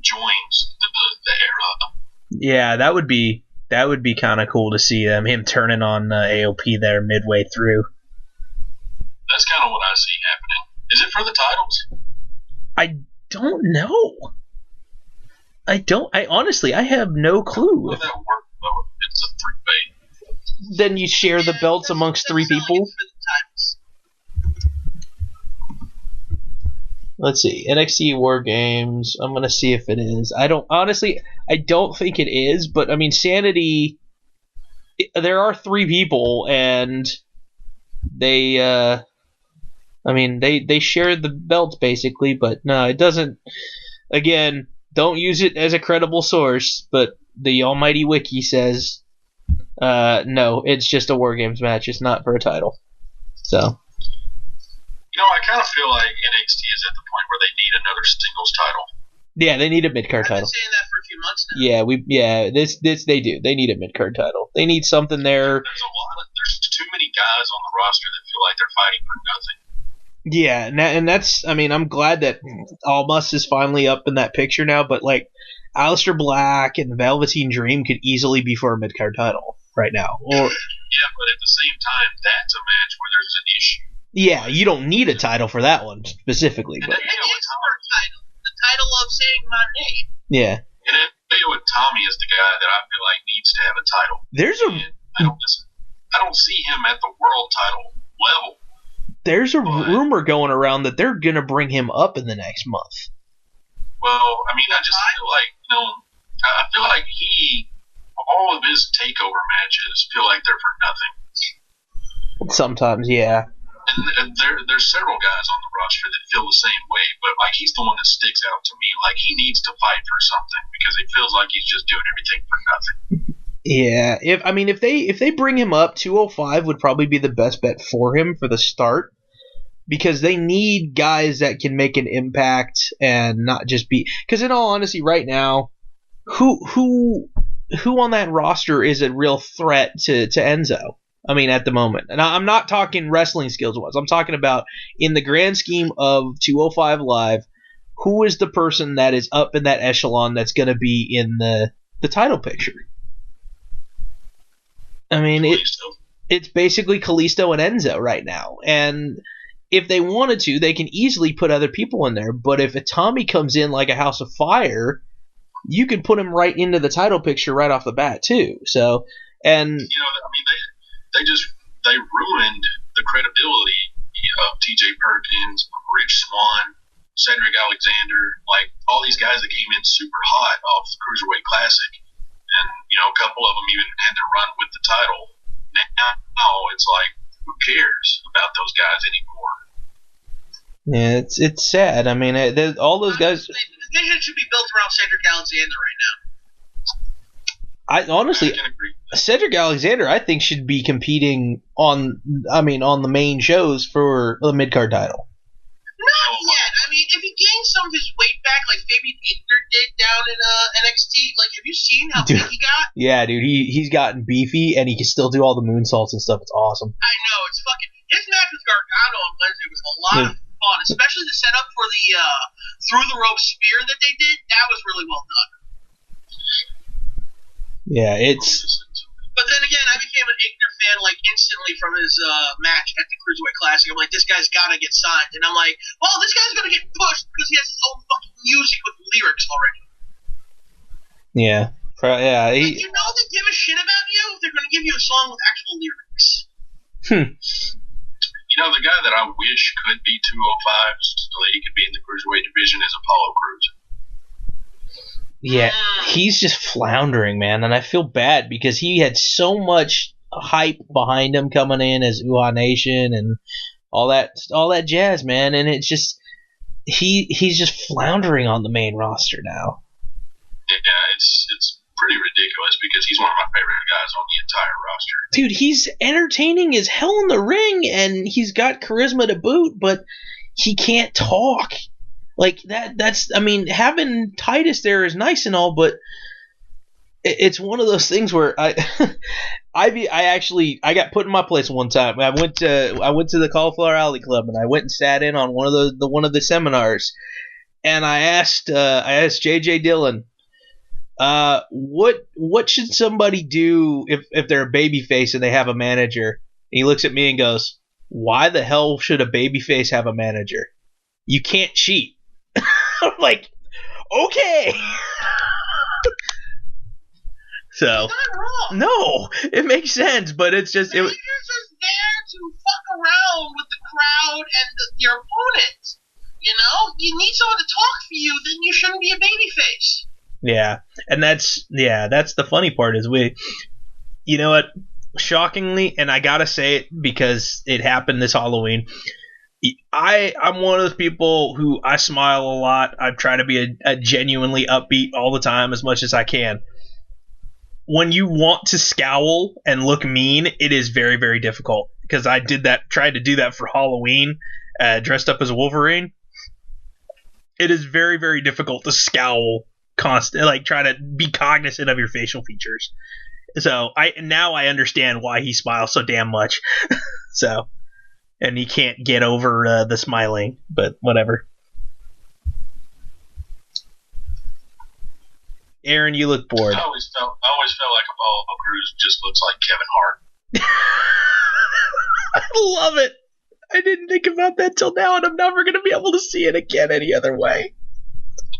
Speaker 3: joins the era.
Speaker 1: Yeah, that would be kind of cool to see him turning on AOP there midway through.
Speaker 3: That's kind of what I see happening. Is it for the titles?
Speaker 1: I don't know. I honestly, I have no clue.
Speaker 3: How would that work though? It's a 3-way.
Speaker 1: Then you share the belts amongst three people. Let's see. NXT War Games. I'm going to see if it is. I don't think it is, but I mean, Sanity, there are three people, and they share the belts basically, but no, it doesn't. Again, don't use it as a credible source, but the almighty wiki says, no, it's just a War Games match. It's not for a title. So.
Speaker 3: I kind of feel like NXT is at the point where they need another singles title.
Speaker 1: Yeah, they need a mid-card title.
Speaker 2: I've been saying that for a few months now.
Speaker 1: This they do. They need a mid-card title. They need something there.
Speaker 3: There's too many guys on the roster that feel like they're fighting for nothing.
Speaker 1: Yeah, and that's, I mean, I'm glad that Almas is finally up in that picture now, but like Aleister Black and the Velveteen Dream could easily be for a mid-card title right now.
Speaker 3: Yeah, but at the same time, that's a match where there's an issue.
Speaker 1: Yeah, you don't need a title for that one specifically. But
Speaker 2: it is our title. The title of saying my name.
Speaker 1: Yeah.
Speaker 3: And Hideo Itami is the guy that I feel like needs to have a title. I don't see him at the world title level.
Speaker 1: There's a rumor going around that they're going to bring him up in the next month.
Speaker 3: Well, I mean, I just feel like, I feel like all of his takeover matches feel like they're for nothing.
Speaker 1: Sometimes, yeah.
Speaker 3: And there's several guys on the roster that feel the same way, but like he's the one that sticks out to me. Like he needs to fight for something because it feels like he's just doing everything for nothing.
Speaker 1: Yeah, if they bring him up, 205 would probably be the best bet for him for the start, because they need guys that can make an impact and not just be. Because in all honesty, right now, who on that roster is a real threat to Enzo? I mean, at the moment. And I'm not talking wrestling skills-wise. I'm talking about in the grand scheme of 205 Live, who is the person that is up in that echelon that's going to be in the title picture? I mean, it's basically Kalisto and Enzo right now. And if they wanted to, they can easily put other people in there. But if Itami comes in like a house of fire, you can put him right into the title picture right off the bat, too. So, and...
Speaker 3: I mean, they ruined the credibility of TJ Perkins, Rich Swann, Cedric Alexander, like all these guys that came in super hot off the Cruiserweight Classic, and a couple of them even had to run with the title. Now it's like, who cares about those guys anymore?
Speaker 1: Yeah, it's sad. I mean, all those guys.
Speaker 2: The division should be built around Cedric Alexander right now.
Speaker 1: I honestly, Cedric Alexander, I think, should be competing on the main shows for the mid-card title.
Speaker 2: Not yet. I mean, if he gains some of his weight back, like Fabian Aichner did down in NXT, like, have you seen how big he got?
Speaker 1: Yeah, dude, he's gotten beefy, and he can still do all the moonsaults and stuff. It's awesome.
Speaker 2: I know, it's fucking. His match with Gargano on Wednesday was a lot of fun, especially the setup for the through the rope spear that they did. That was really well done.
Speaker 1: Yeah, it's.
Speaker 2: But then again, I became an Aichner fan like instantly from his match at the Cruiserweight Classic. I'm like, this guy's got to get signed, and I'm like, well, this guy's gonna get pushed because he has his own fucking music with lyrics already.
Speaker 1: Yeah, yeah.
Speaker 2: Like, you know they give a shit about you if they're gonna give you a song with actual lyrics.
Speaker 3: You know, the guy that I wish could be 205 so that he could be in the Cruiserweight division is Apollo Crews.
Speaker 1: Yeah, he's just floundering, man, and I feel bad because he had so much hype behind him coming in as UA Nation and all that jazz, man, and it's just he's just floundering on the main roster now.
Speaker 3: Yeah, it's pretty ridiculous because he's one of my favorite guys on the entire roster.
Speaker 1: Dude, he's entertaining as hell in the ring, and he's got charisma to boot, but he can't talk. Like that's I mean, having Titus there is nice and all, but it's one of those things where I got put in my place one time. I went to the Cauliflower Alley Club and I went and sat in on one of the seminars, and I asked JJ Dillon, what should somebody do if they're a babyface and they have a manager? And he looks at me and goes, why the hell should a babyface have a manager? You can't cheat. I'm like, okay. So
Speaker 2: He's not wrong.
Speaker 1: no, it makes sense, but it's just
Speaker 2: Managers is there to fuck around with the crowd and your opponent. You know, you need someone to talk for you, then you shouldn't be a babyface.
Speaker 1: yeah, and that's the funny part is you know what, shockingly, and I gotta say it because it happened this Halloween. I'm one of those people who I smile a lot. I try to be a genuinely upbeat all the time as much as I can. When you want to scowl and look mean, it is very, very difficult because I tried to do that for Halloween, dressed up as Wolverine. It is very, very difficult to scowl constantly, like try to be cognizant of your facial features. So now I understand why he smiles so damn much. So. And he can't get over the smiling, but whatever. Aaron, you look bored.
Speaker 3: I always felt like Apollo Crews just looks like Kevin Hart.
Speaker 1: I love it. I didn't think about that till now, and I'm never going to be able to see it again any other way.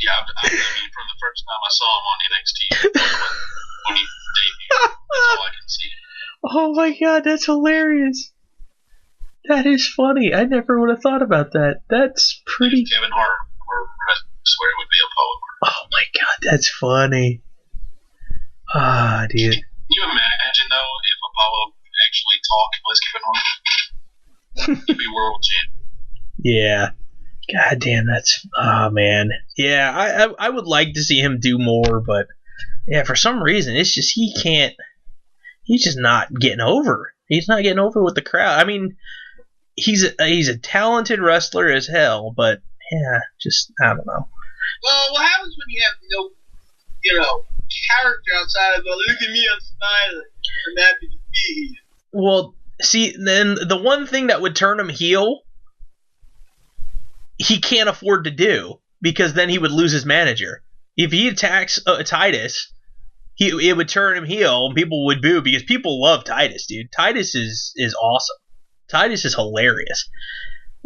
Speaker 3: Yeah, I mean, from the first time I saw him on NXT when he debuted, that's all I can see.
Speaker 1: Oh my god, that's hilarious. That is funny. I never would have thought about that. That's pretty.
Speaker 3: If Kevin Hart were, I swear it would be Apollo Crews.
Speaker 1: Oh my god, that's funny. Ah, dude.
Speaker 3: Can you imagine though if Apollo actually talked as Kevin Hart? He'd be world champion.
Speaker 1: Yeah. God damn, that's. Oh man. Yeah, I would like to see him do more, but yeah, for some reason it's just he can't. He's just not getting over. He's not getting over with the crowd. I mean. He's a talented wrestler as hell, but yeah, just I don't know.
Speaker 2: Well, what happens when you have no, character outside of look at me, I'm smiling, I'm happy to be here.
Speaker 1: Well, see, then the one thing that would turn him heel, he can't afford to do because then he would lose his manager. If he attacks Titus, it would turn him heel and people would boo because people love Titus, dude. Titus is awesome. Titus is hilarious.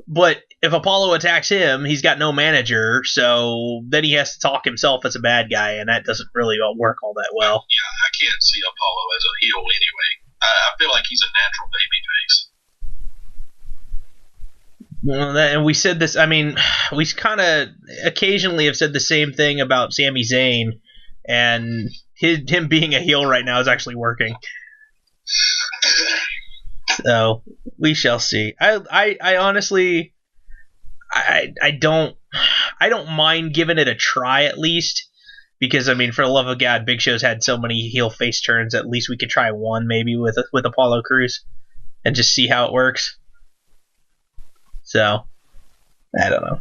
Speaker 1: But if Apollo attacks him, he's got no manager, so then he has to talk himself as a bad guy, and that doesn't really work all that well.
Speaker 3: Yeah, I can't see Apollo as a heel anyway. I feel like he's a natural babyface.
Speaker 1: Well, and we said this, I mean, we kind of occasionally have said the same thing about Sami Zayn, and him being a heel right now is actually working. So we shall see. I honestly, I don't mind giving it a try at least, because I mean, for the love of God, Big Show's had so many heel face turns. At least we could try one maybe with Apollo Crews and just see how it works. So I don't know.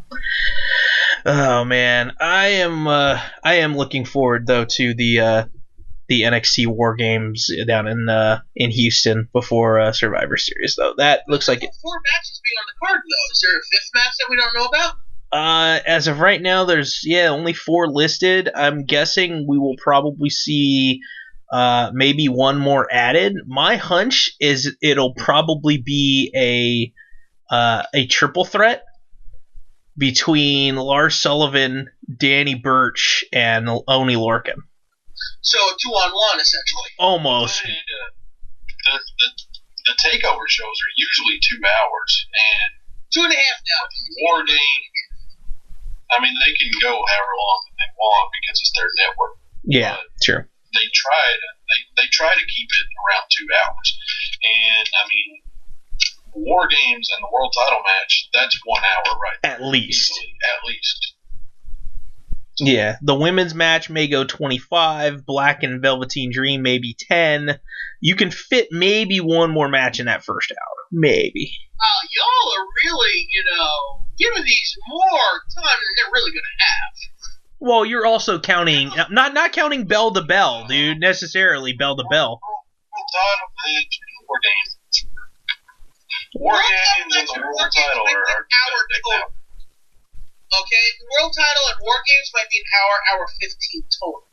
Speaker 1: Oh man, I am looking forward though to the the NXT War Games down in Houston before Survivor Series, though. That looks like it.
Speaker 2: 4 matches being on the card, though. Is there a 5th match that we don't know about?
Speaker 1: As of right now, there's only 4 listed. I'm guessing we will probably see maybe one more added. My hunch is it'll probably be a triple threat between Lars Sullivan, Danny Burch, and Oney Lorcan.
Speaker 2: So 2-on-1, essentially.
Speaker 1: Almost.
Speaker 3: The takeover shows are usually 2 hours, and
Speaker 2: 2.5 now.
Speaker 3: War Game. I mean, they can go however long they want because it's their network.
Speaker 1: Yeah, sure.
Speaker 3: They try to keep it around 2 hours, and I mean, War Games and the World Title match, that's 1 hour, right?
Speaker 1: At least.
Speaker 3: Easily, at least.
Speaker 1: Yeah, the women's match may go 25. Black and Velveteen Dream maybe 10. You can fit maybe one more match in that first hour, maybe.
Speaker 2: Y'all are really, giving these more time than they're really going to have.
Speaker 1: Well, you're also counting, not counting bell to bell, dude, necessarily bell to bell.
Speaker 3: World Title match and War Games. War Games and the World Title are total.
Speaker 2: Okay, the World Title and War Games might be an hour 15 total.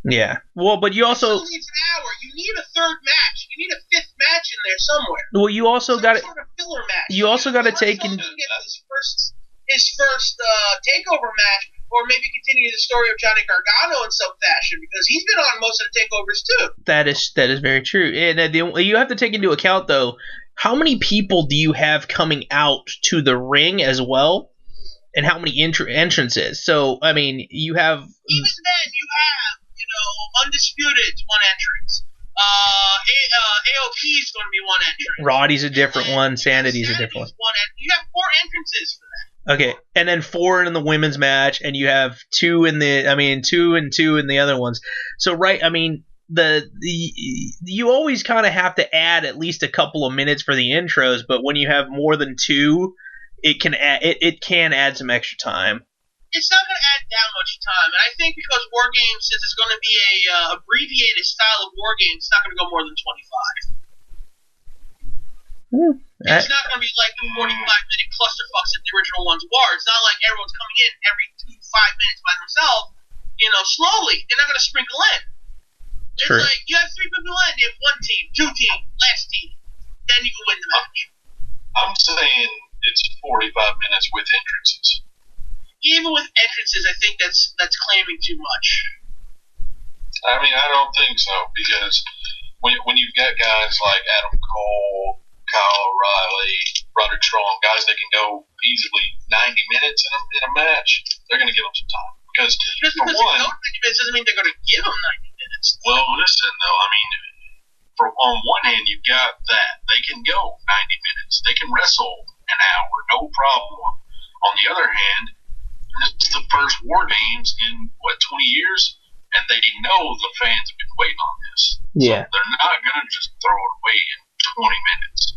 Speaker 1: Yeah. Well, but you also...
Speaker 2: It's an hour. You need a 3rd match. You need a 5th match in there somewhere.
Speaker 1: Well, you also got to...
Speaker 2: Sort of filler match.
Speaker 1: You also got to take in...
Speaker 2: His first takeover match, or maybe continue the story of Johnny Gargano in some fashion, because he's been on most of the takeovers too. That is very true. And you have to take into account, though, how many people do you have coming out to the ring as well, and how many entrances. So, I mean, you have... Even then, you have, Undisputed, 1 entrance. AOP is going to be 1 entrance.
Speaker 1: Roddy's a different one. Sanity's a different one.
Speaker 2: You have 4 entrances for that.
Speaker 1: Okay, and then 4 in the women's match, and you have 2 in the, 2 and 2 in the other ones. So, right, I mean, you always kind of have to add at least a couple of minutes for the intros, but when you have more than 2, it can add some extra time.
Speaker 2: It's not going to add that much time, and I think because War Games, since it's going to be a abbreviated style of War Games, it's not going to go more than 25. It's not going to be like the 45-minute clusterfucks that the original ones were. It's not like everyone's coming in every 5 minutes by themselves, slowly. They're not going to sprinkle in.
Speaker 1: True.
Speaker 2: It's like you have 3 people in, you have 1 team, 2 team, last team. Then you can win the match.
Speaker 3: I'm saying it's 45 minutes with entrances.
Speaker 2: Even with entrances, I think that's claiming too much.
Speaker 3: I mean, I don't think so, because when you've got guys like Adam Cole, Kyle O'Reilly, Roderick Strong, guys that can go easily 90 minutes in a match, they're going to give them some time. Because
Speaker 2: just because they go 90 minutes doesn't mean they're going to give them 90 minutes.
Speaker 3: Well, listen, though, I mean, on one hand, you've got that. They can go 90 minutes. They can wrestle an hour, no problem. On the other hand, this is the first War Games in, 20 years? And they know the fans have been waiting on this.
Speaker 1: Yeah.
Speaker 3: So they're not going to just throw it away in 20 minutes.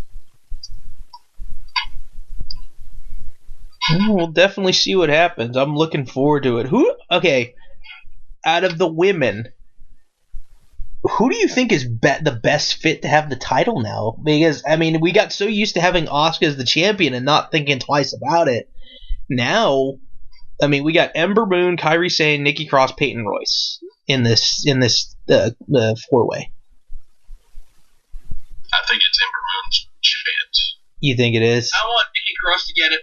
Speaker 1: We'll definitely see what happens. I'm looking forward to it. Okay, out of the women, who do you think is the best fit to have the title now? Because, I mean, we got so used to having Asuka as the champion and not thinking twice about it. Now, I mean, we got Ember Moon, Kairi Sane, Nikki Cross, Peyton Royce in this 4-way.
Speaker 3: I think it's Ember Moon's chance.
Speaker 1: You think it is?
Speaker 2: I want Nikki Cross to get it.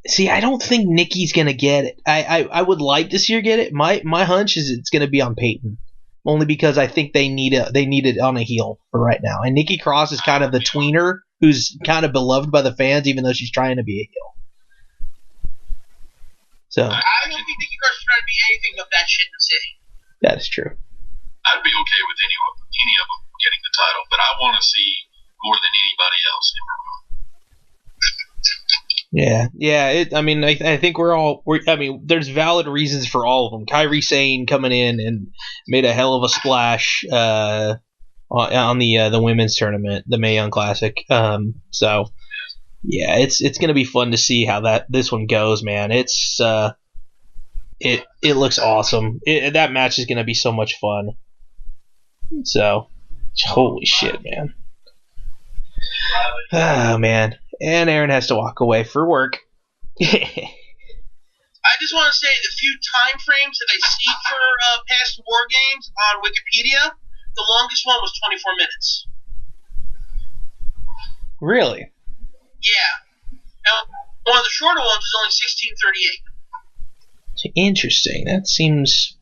Speaker 1: See, I don't think Nikki's gonna get it. I would like to see her get it. My hunch is it's gonna be on Peyton, only because I think they need it on a heel for right now. And Nikki Cross is kind of the tweener who's kind of beloved by the fans, even though she's trying to be a heel. So
Speaker 2: I don't think Nikki Cross is trying to be anything but that shit in the city.
Speaker 1: That is true.
Speaker 3: I'd be okay with any of them getting the title, but I want to see more than anybody else Ember Moon.
Speaker 1: Yeah. I think there's valid reasons for all of them. Kairi Sane coming in and made a hell of a splash on the women's tournament, the Mae Young Classic. So yeah, it's gonna be fun to see how this one goes, man. It looks awesome. That match is gonna be so much fun. So, holy shit, man. Oh, man. And Aaron has to walk away for work.
Speaker 2: I just want to say the few time frames that I see for past war games on Wikipedia, the longest one was 24 minutes.
Speaker 1: Really?
Speaker 2: Yeah. Now, one of the shorter ones is only 1638.
Speaker 1: Interesting. That seems...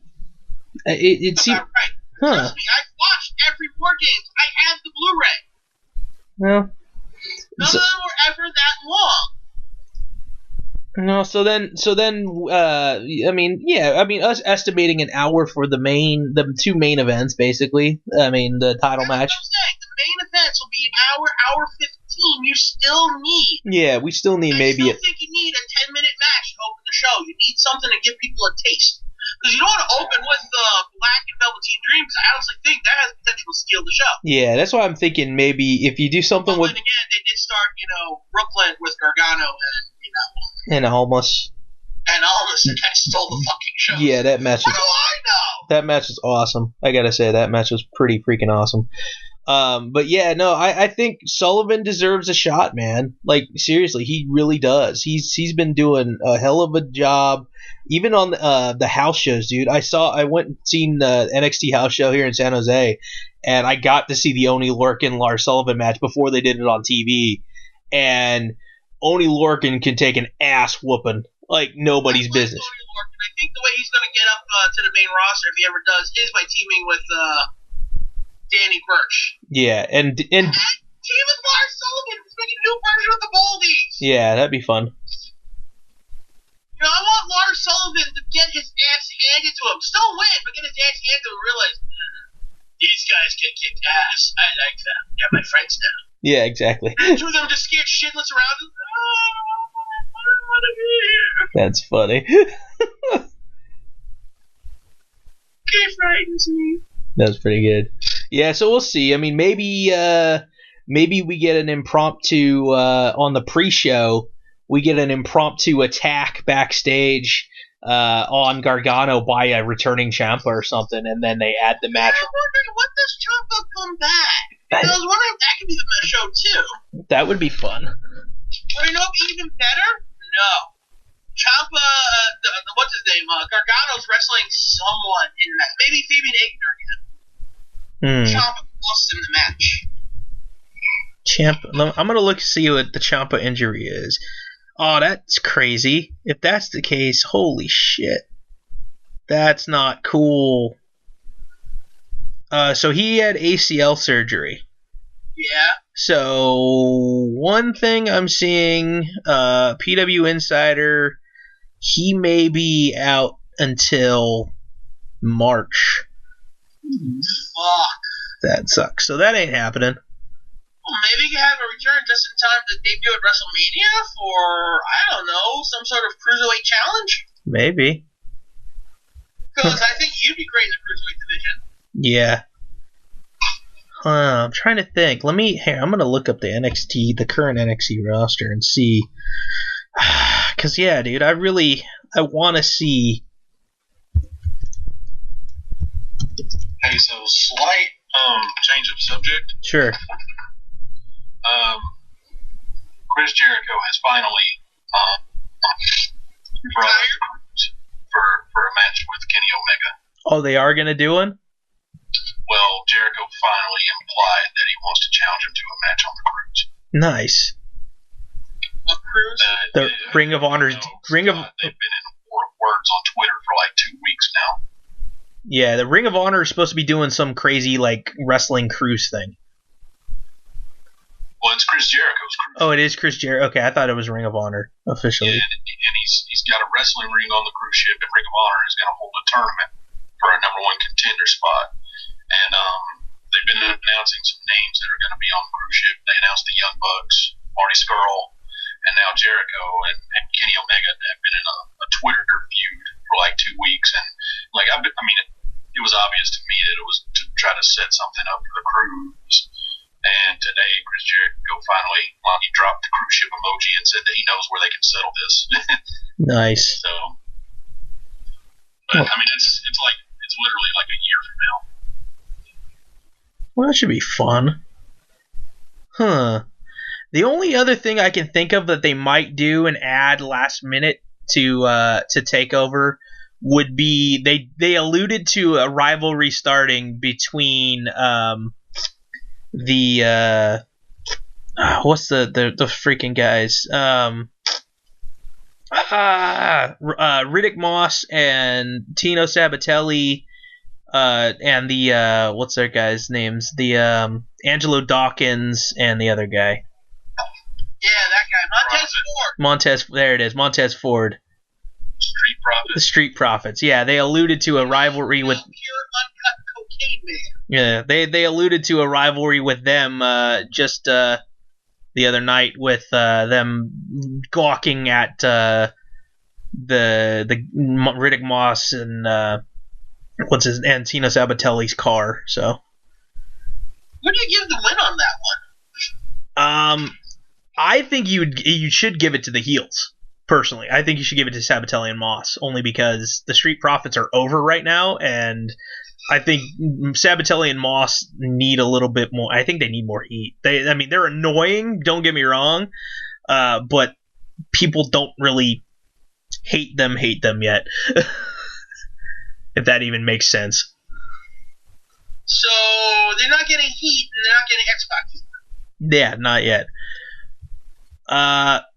Speaker 1: It seems...
Speaker 2: Right.
Speaker 1: Huh.
Speaker 2: Trust me, I've watched every war game. I have the Blu-ray.
Speaker 1: Well...
Speaker 2: None of them were ever that long.
Speaker 1: No, so then, I mean, us estimating an hour for the two main events, basically. I mean, the title match.
Speaker 2: That's what I'm saying. The main events will be an hour 15. You still need.
Speaker 1: Yeah, we still need maybe.
Speaker 2: I still think you need a 10-minute match to open the show. You need something to give people a taste. Because you don't want to open with Black and Velveteen Dream, because I honestly think that has potential to steal the show.
Speaker 1: Yeah, that's why I'm thinking maybe if you do something with.
Speaker 2: Then again, they did start, Brooklyn with Gargano
Speaker 1: and Almas.
Speaker 2: And Almas, and that stole the fucking show.
Speaker 1: Yeah, that match.
Speaker 2: What do I know?
Speaker 1: That match was awesome. I gotta say, that match was pretty freaking awesome. But yeah, no, I think Sullivan deserves a shot, man. Like, seriously, he really does. He's been doing a hell of a job, even on the house shows, dude. I went and seen the NXT house show here in San Jose, and I got to see the Oney Lorcan Lars Sullivan match before they did it on TV, and Oney Lorcan can take an ass whooping like nobody's business.
Speaker 2: Oney Lorcan. I think the way he's going to get up to the main roster, if he ever does, is by teaming with Danny Burch.
Speaker 1: Yeah, and
Speaker 2: team with Lars Sullivan. Let's make a new version of the Baldies.
Speaker 1: Yeah, that'd be fun.
Speaker 2: I want Lars Sullivan to get his ass handed to him. Still win, but get his ass handed to him and realize, these guys can kick ass. I like them. They're my friends now.
Speaker 1: Yeah, exactly.
Speaker 2: And two of them just scared shitless around him. I don't want to be here.
Speaker 1: That's funny.
Speaker 2: He frightens me.
Speaker 1: That's pretty good. Yeah, so we'll see. I mean, maybe we get an impromptu on the pre-show. We get an impromptu attack backstage on Gargano by a returning Ciampa or something, and then they add the match.
Speaker 2: I'm wondering, when does Ciampa come back? I was wondering if that could be the show too.
Speaker 1: That would be fun.
Speaker 2: But you know, even better? No. Ciampa, what's his name? Gargano's wrestling someone in that. Maybe Fabian Aichner again. Ciampa lost in the match.
Speaker 1: Ciampa. I'm gonna look to see what the Ciampa injury is. Oh, that's crazy. If that's the case, holy shit. That's not cool. So he had ACL surgery.
Speaker 2: Yeah.
Speaker 1: So one thing I'm seeing, PW Insider, he may be out until March.
Speaker 2: Fuck.
Speaker 1: That sucks. So that ain't happening.
Speaker 2: Well, maybe you can have a return just in time to debut at WrestleMania for, I don't know, some sort of Cruiserweight challenge?
Speaker 1: Maybe.
Speaker 2: Because I think you'd be great in the Cruiserweight division.
Speaker 1: Yeah. I'm trying to think. I'm going to look up the current NXT roster and see. Because, yeah, dude, I want to see.
Speaker 3: Hey, so slight change of subject.
Speaker 1: Sure.
Speaker 3: Chris Jericho has finally brought for a match with Kenny Omega.
Speaker 1: Oh, they are going to do one?
Speaker 3: Well, Jericho finally implied that he wants to challenge him to a match on the cruise.
Speaker 1: Nice.
Speaker 2: What cruise?
Speaker 1: The Ring of Honor.
Speaker 3: They've been in words on Twitter for like 2 weeks now.
Speaker 1: Yeah, the Ring of Honor is supposed to be doing some crazy like wrestling cruise thing.
Speaker 3: Well, it's Chris Jericho's cruise.
Speaker 1: Oh, it is Chris Jericho. Okay, I thought it was Ring of Honor officially.
Speaker 3: Yeah, and he's got a wrestling ring on the cruise ship, and Ring of Honor is going to hold a tournament for a #1 contender spot. And they've been announcing some names that are going to be on the cruise ship. They announced the Young Bucks, Marty Scurll, and now Jericho and Kenny Omega have been in a Twitter feud for like 2 weeks. And like it was obvious to me that it was to try to set something up for the cruise. And today, Chris Jericho finally, he dropped the cruise ship emoji and said that he knows where they can settle this.
Speaker 1: Nice.
Speaker 3: So, but I mean, it's literally like a year from now.
Speaker 1: Well, that should be fun. Huh. The only other thing I can think of that they might do and add last minute to TakeOver would be they alluded to a rivalry starting between the what's the freaking guys Riddick Moss and Tino Sabatelli and the what's their guys' names, the Angelo Dawkins and the other guy.
Speaker 2: Yeah, that guy, Montez Ford.
Speaker 1: There it is, Montez Ford.
Speaker 3: Street Profits.
Speaker 1: The Street Profits. Yeah, they alluded to a rivalry with
Speaker 2: pure uncut cocaine man.
Speaker 1: Yeah, they alluded to a rivalry with them just the other night with them gawking at the Riddick Moss and and Tino Sabatelli's car. So
Speaker 2: who do you give the win on that one?
Speaker 1: I think you should give it to the heels. Personally, I think you should give it to Sabatelli and Moss, only because the Street Profits are over right now, and I think Sabatelli and Moss need a little bit more. I think they need more heat. They're annoying. Don't get me wrong, but people don't really hate them yet. If that even makes sense.
Speaker 2: So they're not getting heat, and they're not getting Xbox heat.
Speaker 1: Yeah, not yet.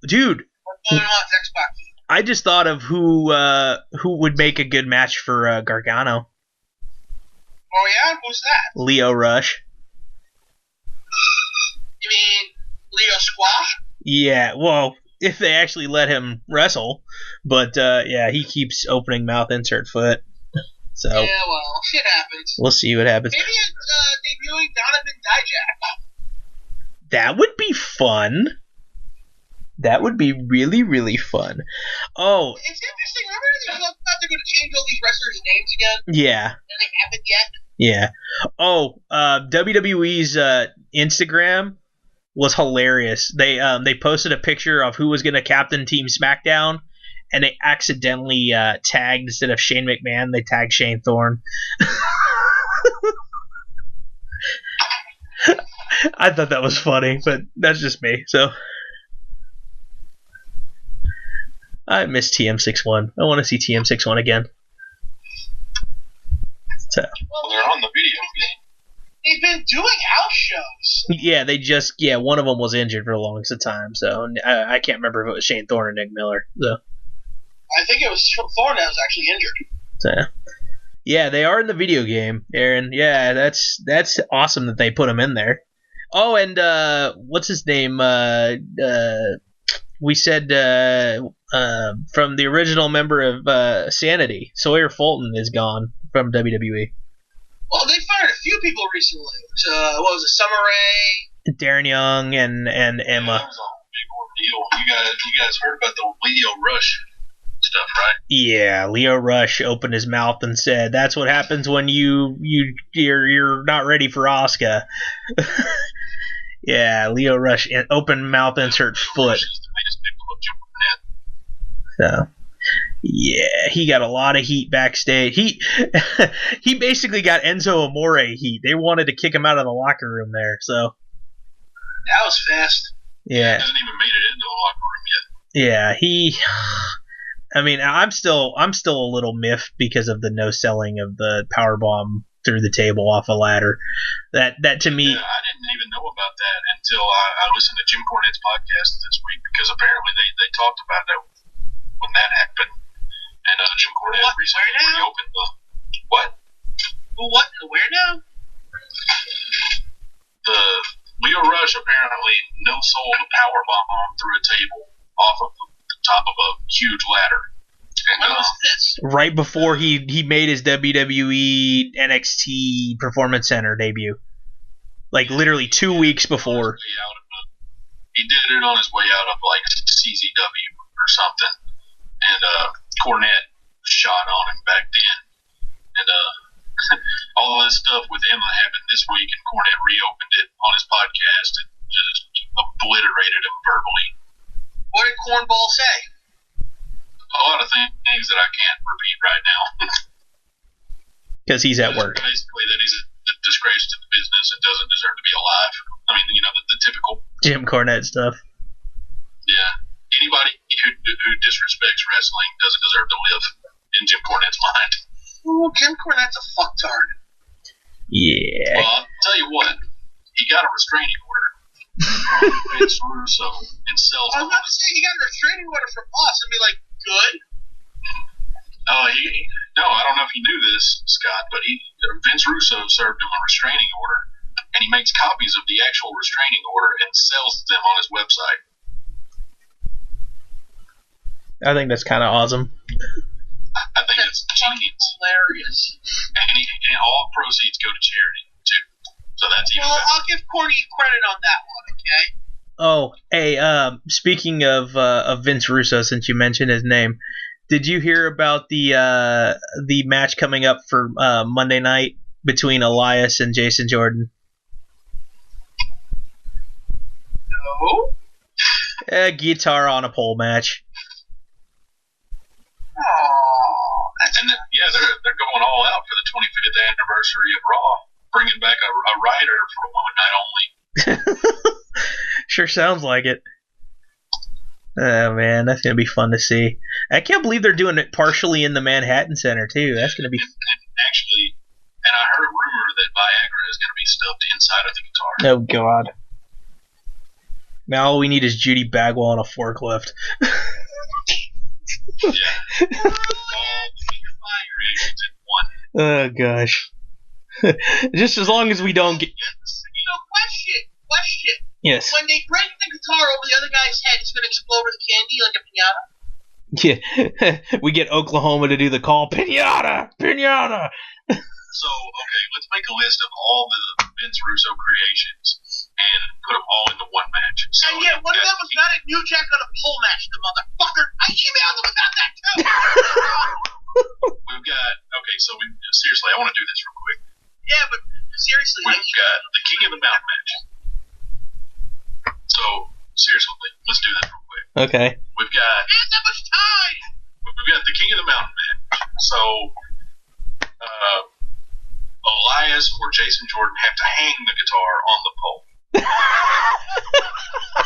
Speaker 1: Dude.
Speaker 2: Xbox heat.
Speaker 1: I just thought of who would make a good match for Gargano.
Speaker 2: Oh yeah, who's that?
Speaker 1: Lio Rush.
Speaker 2: You mean Lio Squash?
Speaker 1: Yeah, well, if they actually let him wrestle, but yeah, he keeps opening mouth, insert foot. So
Speaker 2: yeah, well, shit happens.
Speaker 1: We'll see what happens.
Speaker 2: Maybe it's debuting Donovan Dijak.
Speaker 1: That would be fun. That would be really, really fun. Oh,
Speaker 2: it's interesting. Remember they talked about they're going to change all these wrestlers' names again?
Speaker 1: Yeah.
Speaker 2: And they haven't yet.
Speaker 1: Yeah. Oh, WWE's Instagram was hilarious. They posted a picture of who was going to captain Team SmackDown, and they accidentally tagged, instead of Shane McMahon, they tagged Shane Thorne. I thought that was funny, but that's just me. So I miss TM61. I want to see TM61 again. So.
Speaker 3: Well, they're on the video game.
Speaker 2: They've been doing house shows.
Speaker 1: Yeah, one of them was injured for the longest of time, so I can't remember if it was Shane Thorne or Nick Miller. So.
Speaker 2: I think it was Thorne that was actually injured.
Speaker 1: So. Yeah, they are in the video game, Aaron. Yeah, that's awesome that they put him in there. Oh, and what's his name? We said from the original member of Sanity, Sawyer Fulton is gone from WWE.
Speaker 2: Well, they fired a few people recently. What was it, Summer Rae?
Speaker 1: Darren Young and Emma.
Speaker 3: Yeah, that was a big ordeal. You guys heard about the Lio Rush stuff, right?
Speaker 1: Yeah, Lio Rush opened his mouth and said, "That's what happens when you're not ready for Asuka." Yeah, Lio Rush, open mouth, insert foot. So, yeah, he got a lot of heat backstage. He basically got Enzo Amore heat. They wanted to kick him out of the locker room there. So
Speaker 2: that was fast.
Speaker 1: Yeah,
Speaker 3: he hasn't even made it into the locker room yet.
Speaker 1: Yeah, I mean, I'm still a little miffed because of the no selling of the powerbomb through the table off a ladder. That to me,
Speaker 3: yeah, I didn't even know about that until I listened to Jim Cornette's podcast this week, because apparently they talked about that when that happened. And Jim Cornette recently reopened the what?
Speaker 2: What? Where now?
Speaker 3: The Lio Rush apparently no sold a powerbomb through a table off of the top of a huge ladder. And,
Speaker 2: when was this?
Speaker 1: Right before he made his WWE NXT Performance Center debut. Like literally 2 weeks before.
Speaker 3: He did it on his way out of like CZW or something. And Cornette shot on him back then. And all of this stuff with Emma happened this week, and Cornette reopened it on his podcast and just obliterated him verbally.
Speaker 2: What did Cornball say?
Speaker 3: A lot of things that I can't repeat right now.
Speaker 1: Because he's at work.
Speaker 3: Basically that he's a disgrace to the business, and doesn't deserve to be alive. I mean, the typical
Speaker 1: Jim Cornette stuff.
Speaker 3: Yeah. Anybody who disrespects wrestling doesn't deserve to live in Jim Cornette's mind.
Speaker 2: Well, Jim Cornette's a fucktard.
Speaker 1: Yeah.
Speaker 3: Well, I'll tell you what. He got a restraining order from Vince Russo and sells.
Speaker 2: I was about to say he got a restraining order from us and be like, good.
Speaker 3: No, I don't know if you knew this, Scott, but Vince Russo served him a restraining order, and he makes copies of the actual restraining order and sells them on his website.
Speaker 1: I think that's kind of awesome.
Speaker 3: I think it's genius.
Speaker 2: Hilarious.
Speaker 3: And all proceeds go to charity, too. So that's even better.
Speaker 2: I'll give Corny credit on that one, okay?
Speaker 1: Oh, hey, speaking of Vince Russo, since you mentioned his name, did you hear about the match coming up for Monday night between Elias and Jason Jordan?
Speaker 2: No.
Speaker 1: A guitar on a pole match.
Speaker 2: Oh,
Speaker 3: And then, they're going all out for the 25th anniversary of Raw, bringing back a writer for one night only.
Speaker 1: Sure sounds like it. Oh man, that's gonna be fun to see. I can't believe they're doing it partially in the Manhattan Center too. That's gonna be.
Speaker 3: And I heard a rumor that Viagra is gonna be stuffed inside of the guitar.
Speaker 1: Oh god. Now all we need is Judy Bagwell on a forklift.
Speaker 3: Yeah. All fire engines in one.
Speaker 1: Oh gosh. Just as long as we don't get.
Speaker 2: Question.
Speaker 1: Yes.
Speaker 2: When they break the guitar over the other guy's head, it's going to explode with candy like a pinata?
Speaker 1: Yeah. We get Oklahoma to do the call. Pinata! Pinata!
Speaker 3: So, okay, let's make a list of all the Vince Russo creations and put them all into one match. So
Speaker 2: And one of them was not a New Jack on a pole match, the motherfucker. I emailed him about that too.
Speaker 3: we've got, seriously, I want to do this real quick.
Speaker 2: Yeah, but seriously.
Speaker 3: We've got the King of the Mountain match. So, seriously, let's do this real quick.
Speaker 1: Okay.
Speaker 3: We've got
Speaker 2: that much time.
Speaker 3: We've got the King of the Mountain match. So, Elias or Jason Jordan have to hang the guitar on the pole.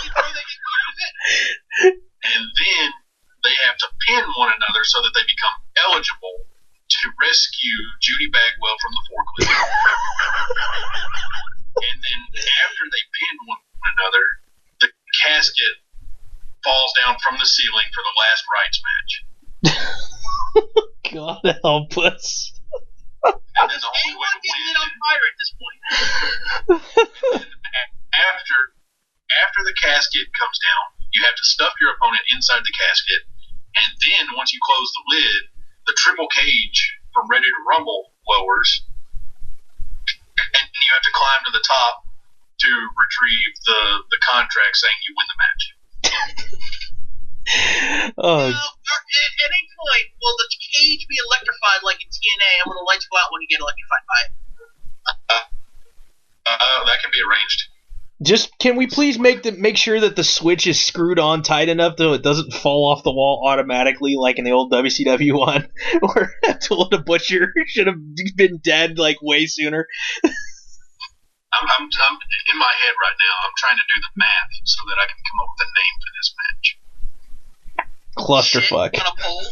Speaker 2: Before they can use it.
Speaker 3: And then they have to pin one another so that they become eligible to rescue Judy Bagwell from the forklift. And then after they pin one another, the casket falls down from the ceiling for the last rights match.
Speaker 1: God help us.
Speaker 3: And then the only way to
Speaker 2: Getting
Speaker 3: win
Speaker 2: it on fire at this point.
Speaker 3: after the casket comes down, you have to stuff your opponent inside the casket, and then once you close the lid, the triple cage from Ready to Rumble lowers, and you have to climb to the top to retrieve the contract saying you win the match.
Speaker 1: Oh.
Speaker 2: Now, at any point, will the cage be electrified like in TNA, and will the lights go out when you get electrified by it?
Speaker 3: That can be arranged.
Speaker 1: Just can we please make sure that the switch is screwed on tight enough so it doesn't fall off the wall automatically like in the old WCW one, where Attila the Butcher should have been dead like way sooner.
Speaker 3: I'm in my head right now. I'm trying to do the math so that I can come up with a name for this match.
Speaker 1: Clusterfuck.
Speaker 2: On a pole?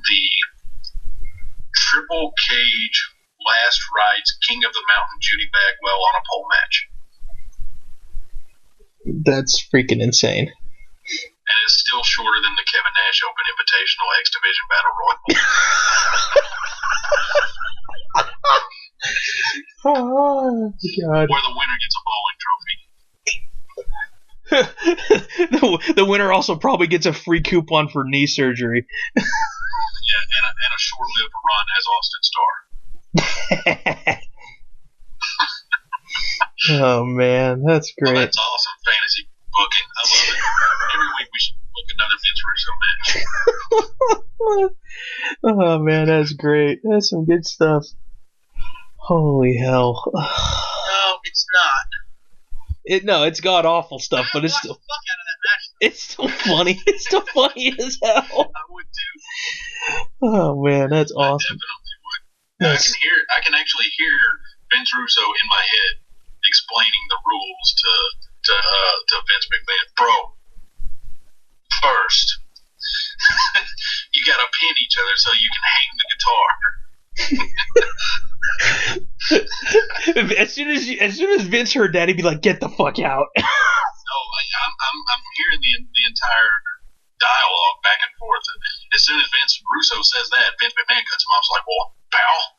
Speaker 3: The Triple Cage Last Rights King of the Mountain Judy Bagwell on a pole match.
Speaker 1: That's freaking insane.
Speaker 3: And it's still shorter than the Kevin Nash Open Invitational X Division Battle Royal.
Speaker 1: Oh God.
Speaker 3: Where the winner gets a bowling trophy.
Speaker 1: The winner also probably gets a free coupon for knee surgery.
Speaker 3: Yeah, and a short-lived run as Austin Starr.
Speaker 1: Oh man, that's great.
Speaker 3: Well, that's awesome fantasy booking. I love it. Every week we should book another Vince Russo match.
Speaker 1: Oh man, that's great. That's some good stuff. Holy hell.
Speaker 2: No, it's not.
Speaker 1: No, it's god awful stuff, but it's still
Speaker 2: the fuck out of that match.
Speaker 1: it's still funny. It's still funny as hell.
Speaker 3: I would too.
Speaker 1: Oh man, that's
Speaker 3: I
Speaker 1: awesome.
Speaker 3: definitely would. I can actually hear Vince Russo in my head explaining the rules to Vince McMahon. Bro, first, you gotta pin each other so you can hang the guitar.
Speaker 1: As soon as Vince heard that, he'd be like, "Get the fuck out!"
Speaker 3: No, I'm hearing the entire dialogue back and forth. As soon as Vince Russo says that, Vince McMahon cuts him off. It's like, well, pal,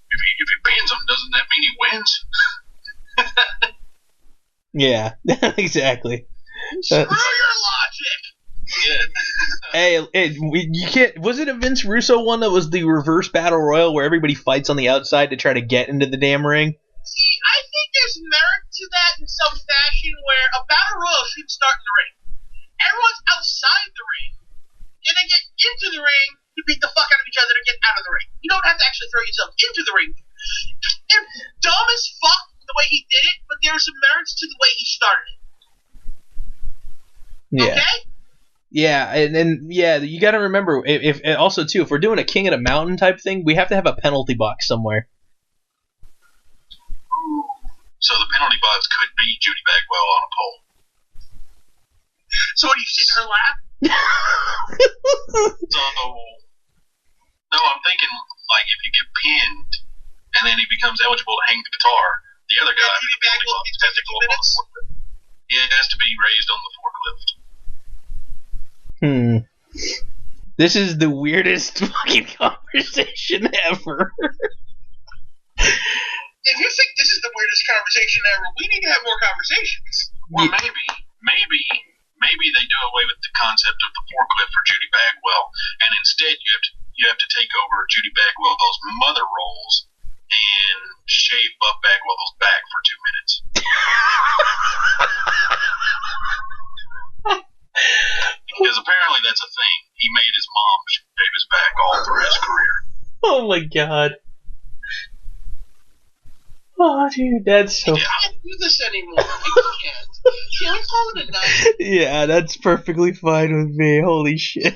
Speaker 3: if he pins him, doesn't that mean he wins?
Speaker 1: Yeah, exactly.
Speaker 2: Screw your logic.
Speaker 1: Yeah. You can't. Was it a Vince Russo one that was the reverse battle royal where everybody fights on the outside to try to get into the damn ring?
Speaker 2: See, I think there's merit to that in some fashion where a battle royal should start in the ring. Everyone's outside the ring, and they get into the ring to beat the fuck out of each other to get out of the ring. You don't have to actually throw yourself into the ring. It's dumb as fuck the way he did it, but there are some merits to the way he started it.
Speaker 1: Yeah.
Speaker 2: Okay?
Speaker 1: Yeah, and you got to remember if also too, if we're doing a King of the Mountain type thing, we have to have a penalty box somewhere.
Speaker 3: So the penalty box could be Judy Bagwell on a pole.
Speaker 2: So what, do you sit in her lap?
Speaker 3: So, no, I'm thinking, like, if you get pinned, and then he becomes eligible to hang the guitar, the other guy
Speaker 2: Judy Bagwell
Speaker 3: has to go up on the forklift. Yeah, it has to be raised on the forklift.
Speaker 1: This is the weirdest fucking conversation ever.
Speaker 2: If you think this is the weirdest conversation ever, we need to have more conversations.
Speaker 3: Well, maybe they do away with the concept of the forklift for Judy Bagwell, and instead you have to take over Judy Bagwell's mother roles and shave Buff Bagwell's back for 2 minutes. Because apparently that's a thing. He made his mom shave his back all through his career.
Speaker 1: Oh my god. Oh, dude, that's so...
Speaker 2: I can't do this anymore. I can't. Can we call it a night?
Speaker 1: Yeah, that's perfectly fine with me. Holy shit.
Speaker 2: Yeah.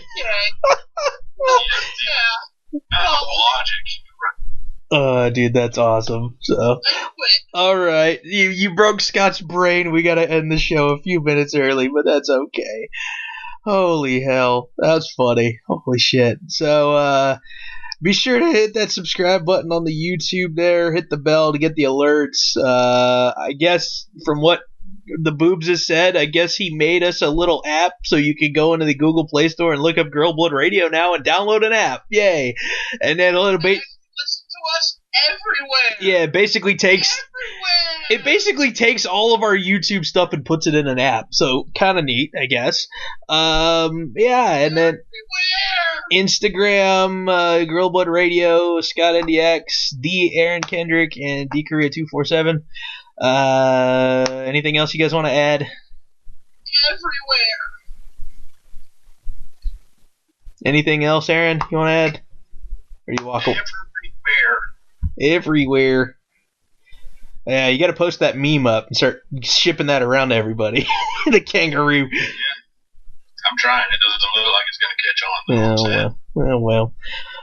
Speaker 3: Logic.
Speaker 1: Dude, that's awesome. So,
Speaker 2: I quit.
Speaker 1: alright. You broke Scott's brain. We gotta end the show a few minutes early, but that's okay. Holy hell. That's funny. Holy shit. So, be sure to hit that subscribe button on the YouTube there. Hit the bell to get the alerts. I guess from what the Boobs has said, I guess he made us a little app so you can go into the Google Play Store and look up Girl Blood Radio now and download an app. Yay. And then a little bit...
Speaker 2: Listen to us everywhere.
Speaker 1: Yeah, it basically takes...
Speaker 2: Everywhere.
Speaker 1: It basically takes all of our YouTube stuff and puts it in an app. So, kind of neat, I guess. Yeah, and then...
Speaker 2: Everywhere.
Speaker 1: Instagram, Girl Blood Radio, Scott NDX, the Aaron Kendrick, and D Korea 247. Anything else you guys want to add?
Speaker 2: Everywhere.
Speaker 1: Anything else, Aaron? You want to add? Or do you walk away? Everywhere. Yeah, you got to post that meme up and start shipping that around to everybody. The kangaroo.
Speaker 3: Yeah. I'm trying. It doesn't look like it's going to catch on.
Speaker 1: Well.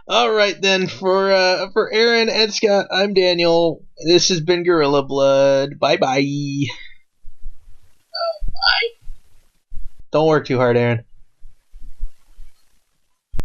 Speaker 1: All right, then. For Aaron and Scott, I'm Daniel. This has been Gorilla Blood. Bye-bye.
Speaker 2: Bye.
Speaker 1: Don't work too hard, Aaron.